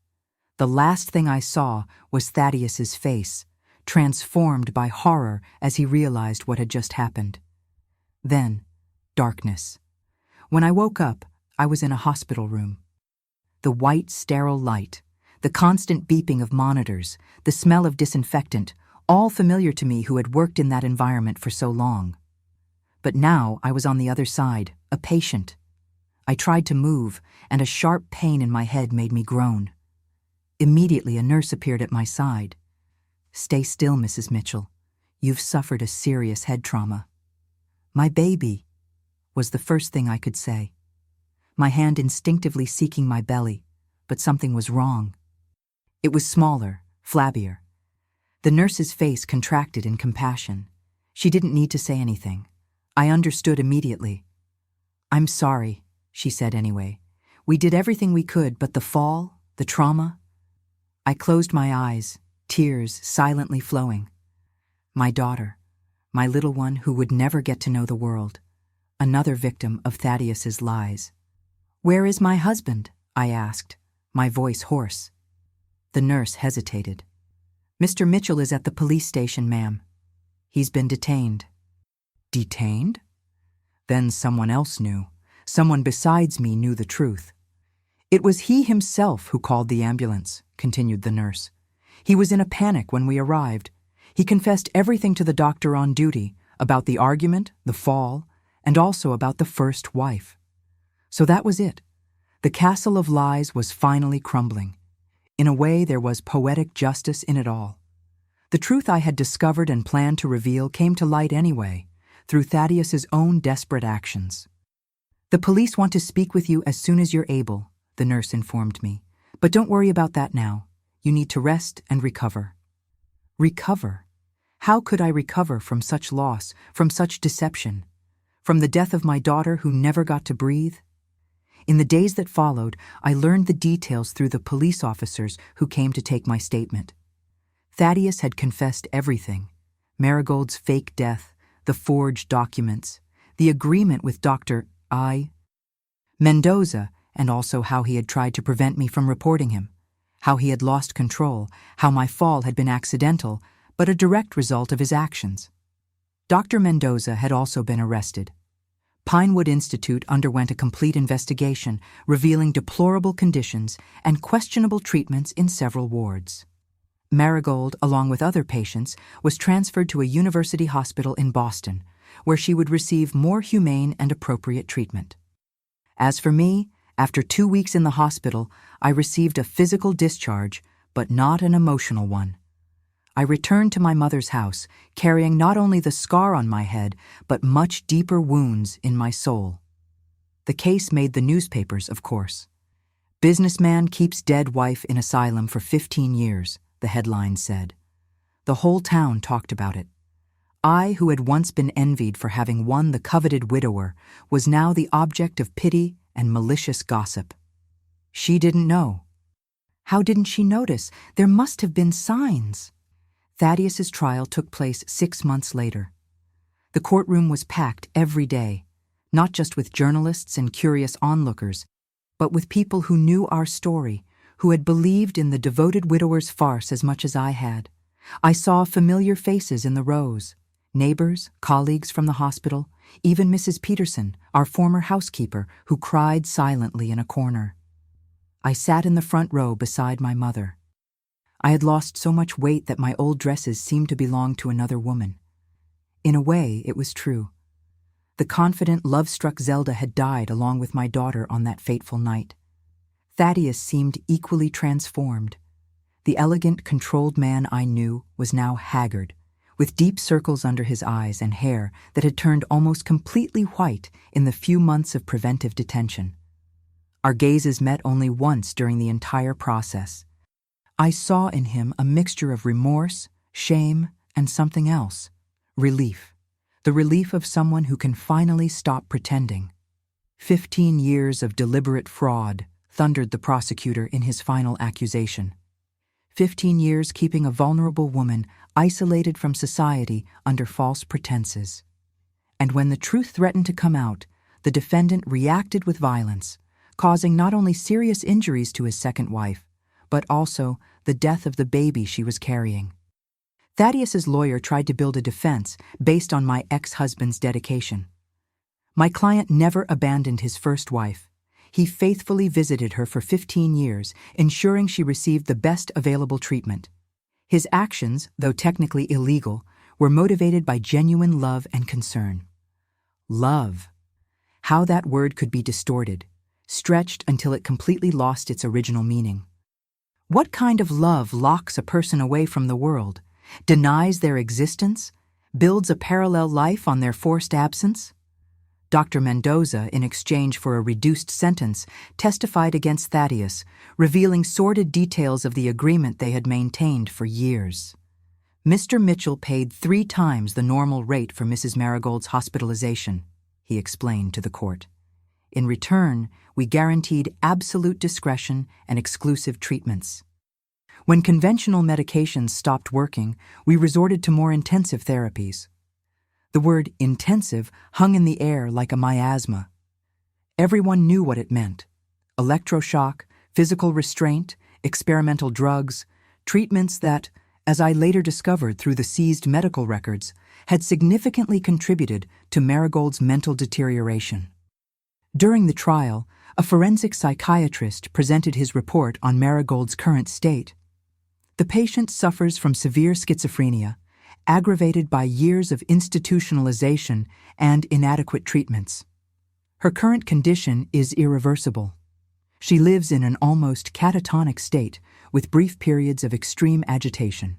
Speaker 1: The last thing I saw was Thaddius's face, transformed by horror as he realized what had just happened. Then, darkness. When I woke up, I was in a hospital room. The white, sterile light, the constant beeping of monitors, the smell of disinfectant, all familiar to me who had worked in that environment for so long. But now I was on the other side, a patient. I tried to move, and a sharp pain in my head made me groan. Immediately, a nurse appeared at my side. "Stay still, Mrs. Mitchell. You've suffered a serious head trauma." "My baby," was the first thing I could say. My hand instinctively seeking my belly, but something was wrong. It was smaller, flabbier. The nurse's face contracted in compassion. She didn't need to say anything. I understood immediately. "I'm sorry," she said anyway. "We did everything we could, but the fall, the trauma." I closed my eyes, tears silently flowing. My daughter, my little one who would never get to know the world, another victim of Thaddius's lies. "Where is my husband?" I asked, my voice hoarse. The nurse hesitated. "Mr. Mitchell is at the police station, ma'am. He's been detained." Detained? Then someone else knew. Someone besides me knew the truth. "It was he himself who called the ambulance," continued the nurse. "He was in a panic when we arrived. He confessed everything to the doctor on duty, about the argument, the fall, and also about the first wife. So that was it. The castle of lies was finally crumbling. In a way, there was poetic justice in it all. The truth I had discovered and planned to reveal came to light anyway, through Thaddius's own desperate actions. "The police want to speak with you as soon as you're able," the nurse informed me. "But don't worry about that now. You need to rest and recover." Recover? How could I recover from such loss, from such deception? From the death of my daughter who never got to breathe? In the days that followed, I learned the details through the police officers who came to take my statement. Thaddius had confessed everything: Maragold's fake death, the forged documents, the agreement with Dr. Mendoza, and also how he had tried to prevent me from reporting him, how he had lost control, how my fall had been accidental, but a direct result of his actions. Dr. Mendoza had also been arrested. Pinewood Institute underwent a complete investigation, revealing deplorable conditions and questionable treatments in several wards. Maragold, along with other patients, was transferred to a university hospital in Boston, where she would receive more humane and appropriate treatment. As for me, after 2 weeks in the hospital, I received a physical discharge, but not an emotional one. I returned to my mother's house, carrying not only the scar on my head, but much deeper wounds in my soul. The case made the newspapers, of course. "Businessman keeps dead wife in asylum for 15 years, the headline said. The whole town talked about it. I, who had once been envied for having won the coveted widower, was now the object of pity and malicious gossip. She didn't know. How didn't she notice? There must have been signs. Thaddius's trial took place 6 months later. The courtroom was packed every day, not just with journalists and curious onlookers, but with people who knew our story, who had believed in the devoted widower's farce as much as I had. I saw familiar faces in the rows, neighbors, colleagues from the hospital, even Mrs. Peterson, our former housekeeper, who cried silently in a corner. I sat in the front row beside my mother. I had lost so much weight that my old dresses seemed to belong to another woman. In a way, it was true. The confident, love-struck Zelda had died along with my daughter on that fateful night. Thaddius seemed equally transformed. The elegant, controlled man I knew was now haggard, with deep circles under his eyes and hair that had turned almost completely white in the few months of preventive detention. Our gazes met only once during the entire process. I saw in him a mixture of remorse, shame, and something else: relief. The relief of someone who can finally stop pretending. 15 years of deliberate fraud, thundered the prosecutor in his final accusation. 15 years keeping a vulnerable woman isolated from society under false pretenses. And when the truth threatened to come out, the defendant reacted with violence, causing not only serious injuries to his second wife, but also the death of the baby she was carrying. Thaddius's lawyer tried to build a defense based on my ex-husband's dedication. My client never abandoned his first wife. He faithfully visited her for 15 years, ensuring she received the best available treatment. His actions, though technically illegal, were motivated by genuine love and concern. Love. How that word could be distorted, stretched until it completely lost its original meaning. What kind of love locks a person away from the world, denies their existence, builds a parallel life on their forced absence? Dr. Mendoza, in exchange for a reduced sentence, testified against Thaddius, revealing sordid details of the agreement they had maintained for years. Mr. Mitchell paid 3 times the normal rate for Mrs. Maragold's hospitalization, he explained to the court. In return, we guaranteed absolute discretion and exclusive treatments. When conventional medications stopped working, we resorted to more intensive therapies. The word intensive hung in the air like a miasma. Everyone knew what it meant: electroshock, physical restraint, experimental drugs, treatments that, as I later discovered through the seized medical records, had significantly contributed to Maragold's mental deterioration. During the trial, a forensic psychiatrist presented his report on Maragold's current state. The patient suffers from severe schizophrenia, aggravated by years of institutionalization and inadequate treatments. Her current condition is irreversible. She lives in an almost catatonic state, with brief periods of extreme agitation.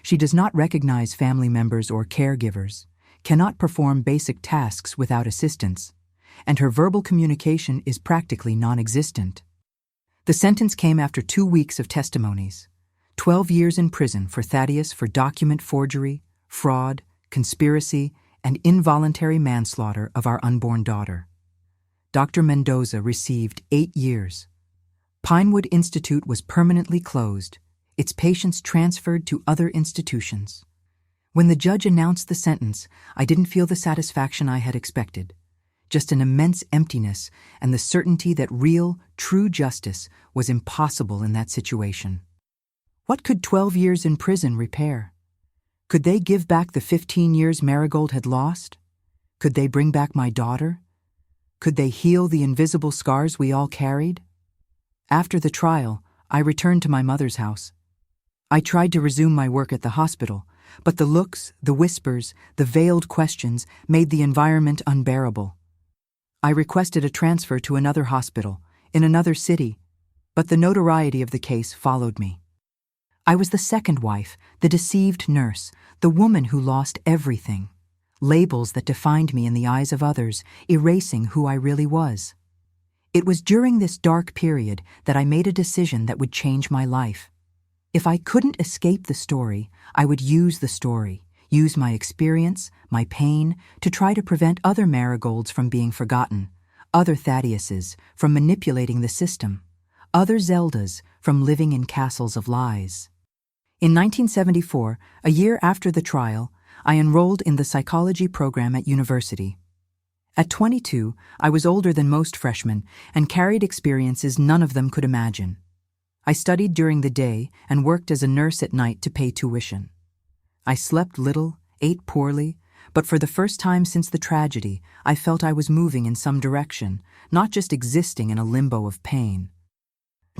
Speaker 1: She does not recognize family members or caregivers, cannot perform basic tasks without assistance, and her verbal communication is practically non-existent. The sentence came after 2 weeks of testimonies: 12 years in prison for Thaddius for document forgery, fraud, conspiracy, and involuntary manslaughter of our unborn daughter. Dr. Mendoza received 8 years. Pinewood Institute was permanently closed, its patients transferred to other institutions. When the judge announced the sentence, I didn't feel the satisfaction I had expected, just an immense emptiness and the certainty that real, true justice was impossible in that situation. What could 12 years in prison repair? Could they give back the 15 years Maragold had lost? Could they bring back my daughter? Could they heal the invisible scars we all carried? After the trial, I returned to my mother's house. I tried to resume my work at the hospital, but the looks, the whispers, the veiled questions made the environment unbearable. I requested a transfer to another hospital, in another city, but the notoriety of the case followed me. I was the second wife, the deceived nurse, the woman who lost everything. Labels that defined me in the eyes of others, erasing who I really was. It was during this dark period that I made a decision that would change my life. If I couldn't escape the story, I would use the story, use my experience, my pain, to try to prevent other Maragolds from being forgotten, other Thaddiuses from manipulating the system, other Zeldas from living in castles of lies. In 1974, a year after the trial, I enrolled in the psychology program at university. At 22, I was older than most freshmen and carried experiences none of them could imagine. I studied during the day and worked as a nurse at night to pay tuition. I slept little, ate poorly, but for the first time since the tragedy, I felt I was moving in some direction, not just existing in a limbo of pain.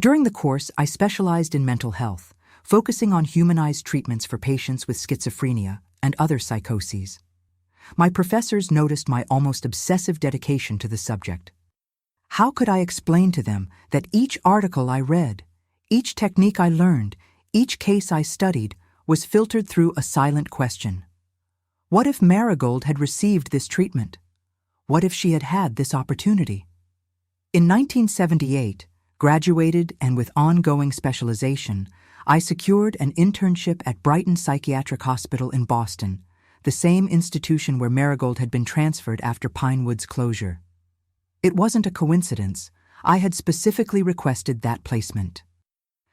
Speaker 1: During the course, I specialized in mental health, focusing on humanized treatments for patients with schizophrenia and other psychoses. My professors noticed my almost obsessive dedication to the subject. How could I explain to them that each article I read, each technique I learned, each case I studied, was filtered through a silent question. What if Maragold had received this treatment? What if she had had this opportunity? In 1978, graduated and with ongoing specialization, I secured an internship at Brighton Psychiatric Hospital in Boston, the same institution where Maragold had been transferred after Pinewood's closure. It wasn't a coincidence. I had specifically requested that placement.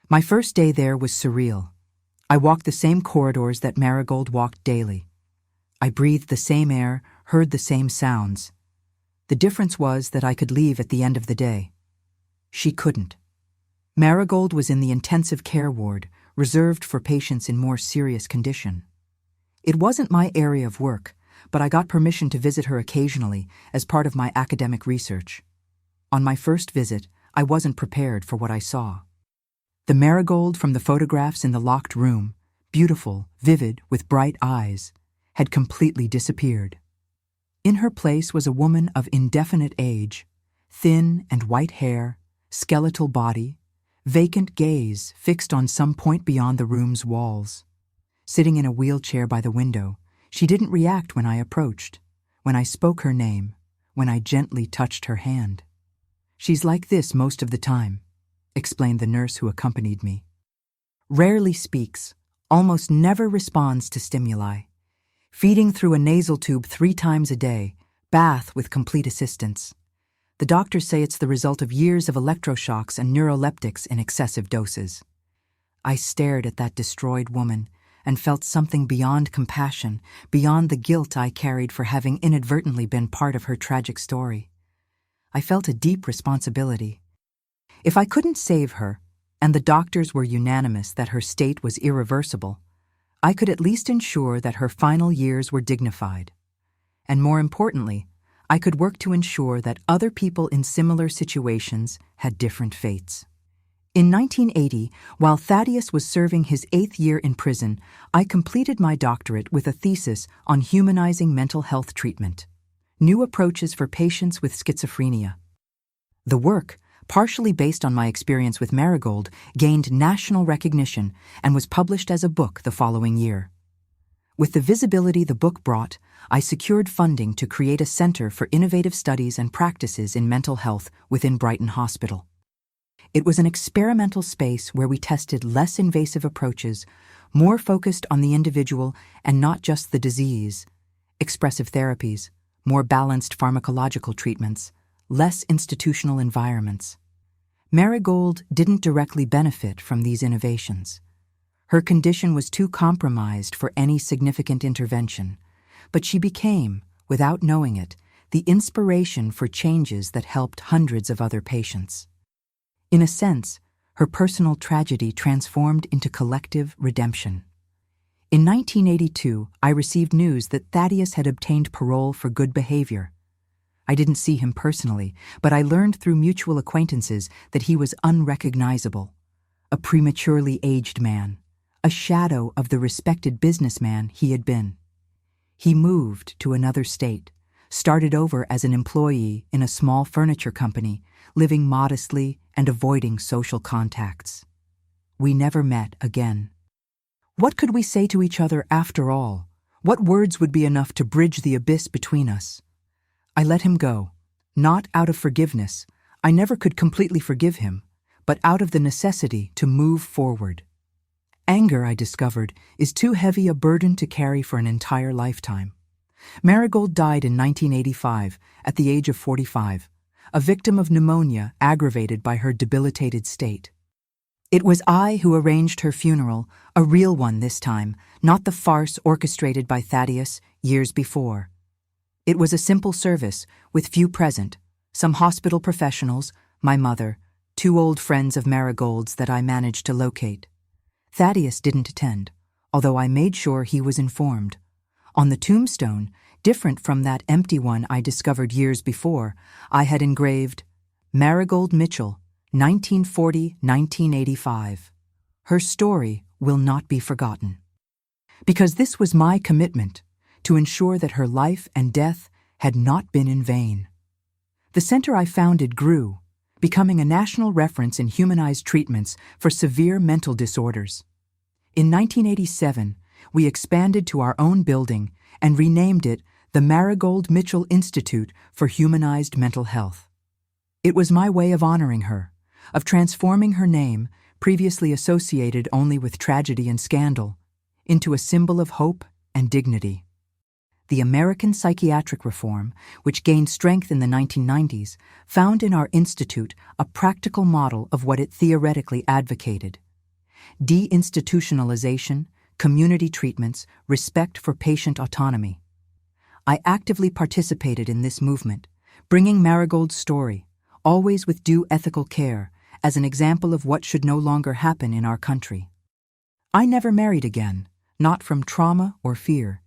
Speaker 1: My first day there was surreal. I walked the same corridors that Maragold walked daily. I breathed the same air, heard the same sounds. The difference was that I could leave at the end of the day. She couldn't. Maragold was in the intensive care ward, reserved for patients in more serious condition. It wasn't my area of work, but I got permission to visit her occasionally as part of my academic research. On my first visit, I wasn't prepared for what I saw. The Maragold from the photographs in the locked room, beautiful, vivid, with bright eyes, had completely disappeared. In her place was a woman of indefinite age, thin and white hair, skeletal body, vacant gaze fixed on some point beyond the room's walls. Sitting in a wheelchair by the window, she didn't react when I approached, when I spoke her name, when I gently touched her hand. "She's like this most of the time," explained the nurse who accompanied me. "Rarely speaks, almost never responds to stimuli. Feeding through a nasal tube 3 times a day, bath with complete assistance. The doctors say it's the result of years of electroshocks and neuroleptics in excessive doses." I stared at that destroyed woman and felt something beyond compassion, beyond the guilt I carried for having inadvertently been part of her tragic story. I felt a deep responsibility. If I couldn't save her, and the doctors were unanimous that her state was irreversible, I could at least ensure that her final years were dignified. And more importantly, I could work to ensure that other people in similar situations had different fates. In 1980, while Thaddius was serving his 8th year in prison, I completed my doctorate with a thesis on humanizing mental health treatment, new approaches for patients with schizophrenia. The work, partially based on my experience with Maragold, gained national recognition and was published as a book the following year. With the visibility the book brought, I secured funding to create a center for innovative studies and practices in mental health within Brighton Hospital. It was an experimental space where we tested less invasive approaches, more focused on the individual and not just the disease, expressive therapies, more balanced pharmacological treatments, less institutional environments. Maragold didn't directly benefit from these innovations. Her condition was too compromised for any significant intervention, but she became, without knowing it, the inspiration for changes that helped hundreds of other patients. In a sense, her personal tragedy transformed into collective redemption. In 1982, I received news that Thaddius had obtained parole for good behavior. I didn't see him personally, but I learned through mutual acquaintances that he was unrecognizable, a prematurely aged man, a shadow of the respected businessman he had been. He moved to another state, started over as an employee in a small furniture company, living modestly and avoiding social contacts. We never met again. What could we say to each other after all? What words would be enough to bridge the abyss between us? I let him go, not out of forgiveness. I never could completely forgive him, but out of the necessity to move forward. Anger, I discovered, is too heavy a burden to carry for an entire lifetime. Maragold died in 1985 at the age of 45, a victim of pneumonia aggravated by her debilitated state. It was I who arranged her funeral, a real one this time, not the farce orchestrated by Thaddius years before. It was a simple service, with few present, some hospital professionals, my mother, 2 old friends of Maragold's that I managed to locate. Thaddius didn't attend, although I made sure he was informed. On the tombstone, different from that empty one I discovered years before, I had engraved, "Maragold Mitchell, 1940-1985. Her story will not be forgotten." Because this was my commitment, to ensure that her life and death had not been in vain. The center I founded grew, becoming a national reference in humanized treatments for severe mental disorders. In 1987, we expanded to our own building and renamed it the Maragold Mitchell Institute for Humanized Mental Health. It was my way of honoring her, of transforming her name, previously associated only with tragedy and scandal, into a symbol of hope and dignity. The American psychiatric reform, which gained strength in the 1990s, found in our institute a practical model of what it theoretically advocated: deinstitutionalization, community treatments, respect for patient autonomy. I actively participated in this movement, bringing Maragold's story, always with due ethical care, as an example of what should no longer happen in our country. I never married again, not from trauma or fear,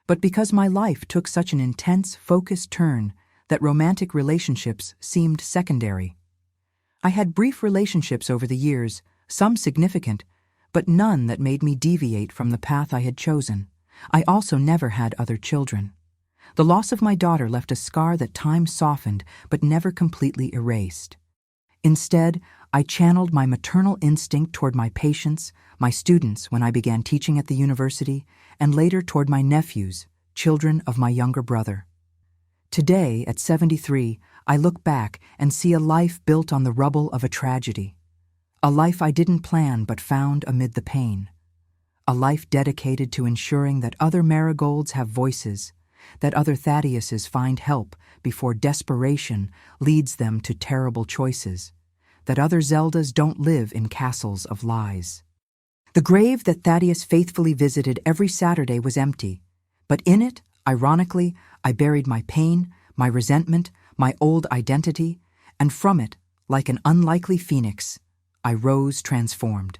Speaker 1: but because my life took such an intense, focused turn that romantic relationships seemed secondary. I had brief relationships over the years, some significant, but none that made me deviate from the path I had chosen. I also never had other children. The loss of my daughter left a scar that time softened but never completely erased. Instead, I channeled my maternal instinct toward my patients, my students when I began teaching at the university, and later toward my nephews, children of my younger brother. Today, at 73, I look back and see a life built on the rubble of a tragedy. A life I didn't plan but found amid the pain. A life dedicated to ensuring that other Marigolds have voices, that other Thaddiuses find help before desperation leads them to terrible choices, that other Zeldas don't live in castles of lies. The grave that Thaddius faithfully visited every Saturday was empty, but in it, ironically, I buried my pain, my resentment, my old identity, and from it, like an unlikely phoenix, I rose transformed.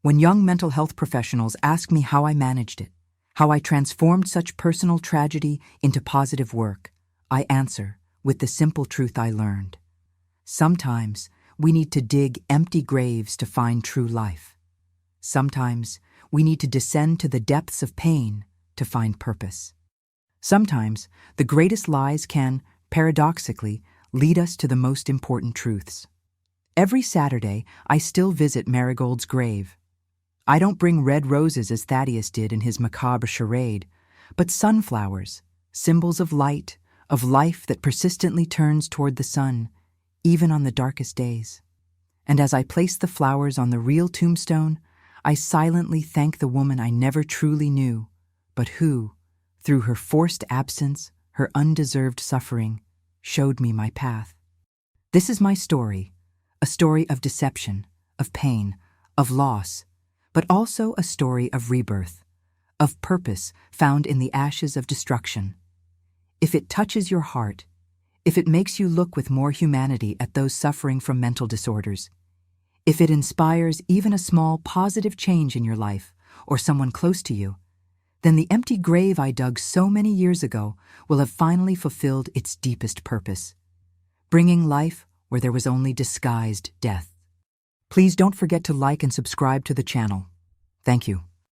Speaker 1: When young mental health professionals ask me how I managed it, how I transformed such personal tragedy into positive work, I answer with the simple truth I learned. Sometimes we need to dig empty graves to find true life. Sometimes we need to descend to the depths of pain to find purpose. Sometimes the greatest lies can, paradoxically, lead us to the most important truths. Every Saturday, I still visit Maragold's grave. I don't bring red roses as Thaddius did in his macabre charade, but sunflowers, symbols of light, of life that persistently turns toward the sun, even on the darkest days. And as I place the flowers on the real tombstone, I silently thank the woman I never truly knew, but who, through her forced absence, her undeserved suffering, showed me my path. This is my story, a story of deception, of pain, of loss, but also a story of rebirth, of purpose found in the ashes of destruction. If it touches your heart, if it makes you look with more humanity at those suffering from mental disorders, if it inspires even a small positive change in your life or someone close to you, then the empty grave I dug so many years ago will have finally fulfilled its deepest purpose, bringing life where there was only disguised death. Please don't forget to like and subscribe to the channel. Thank you.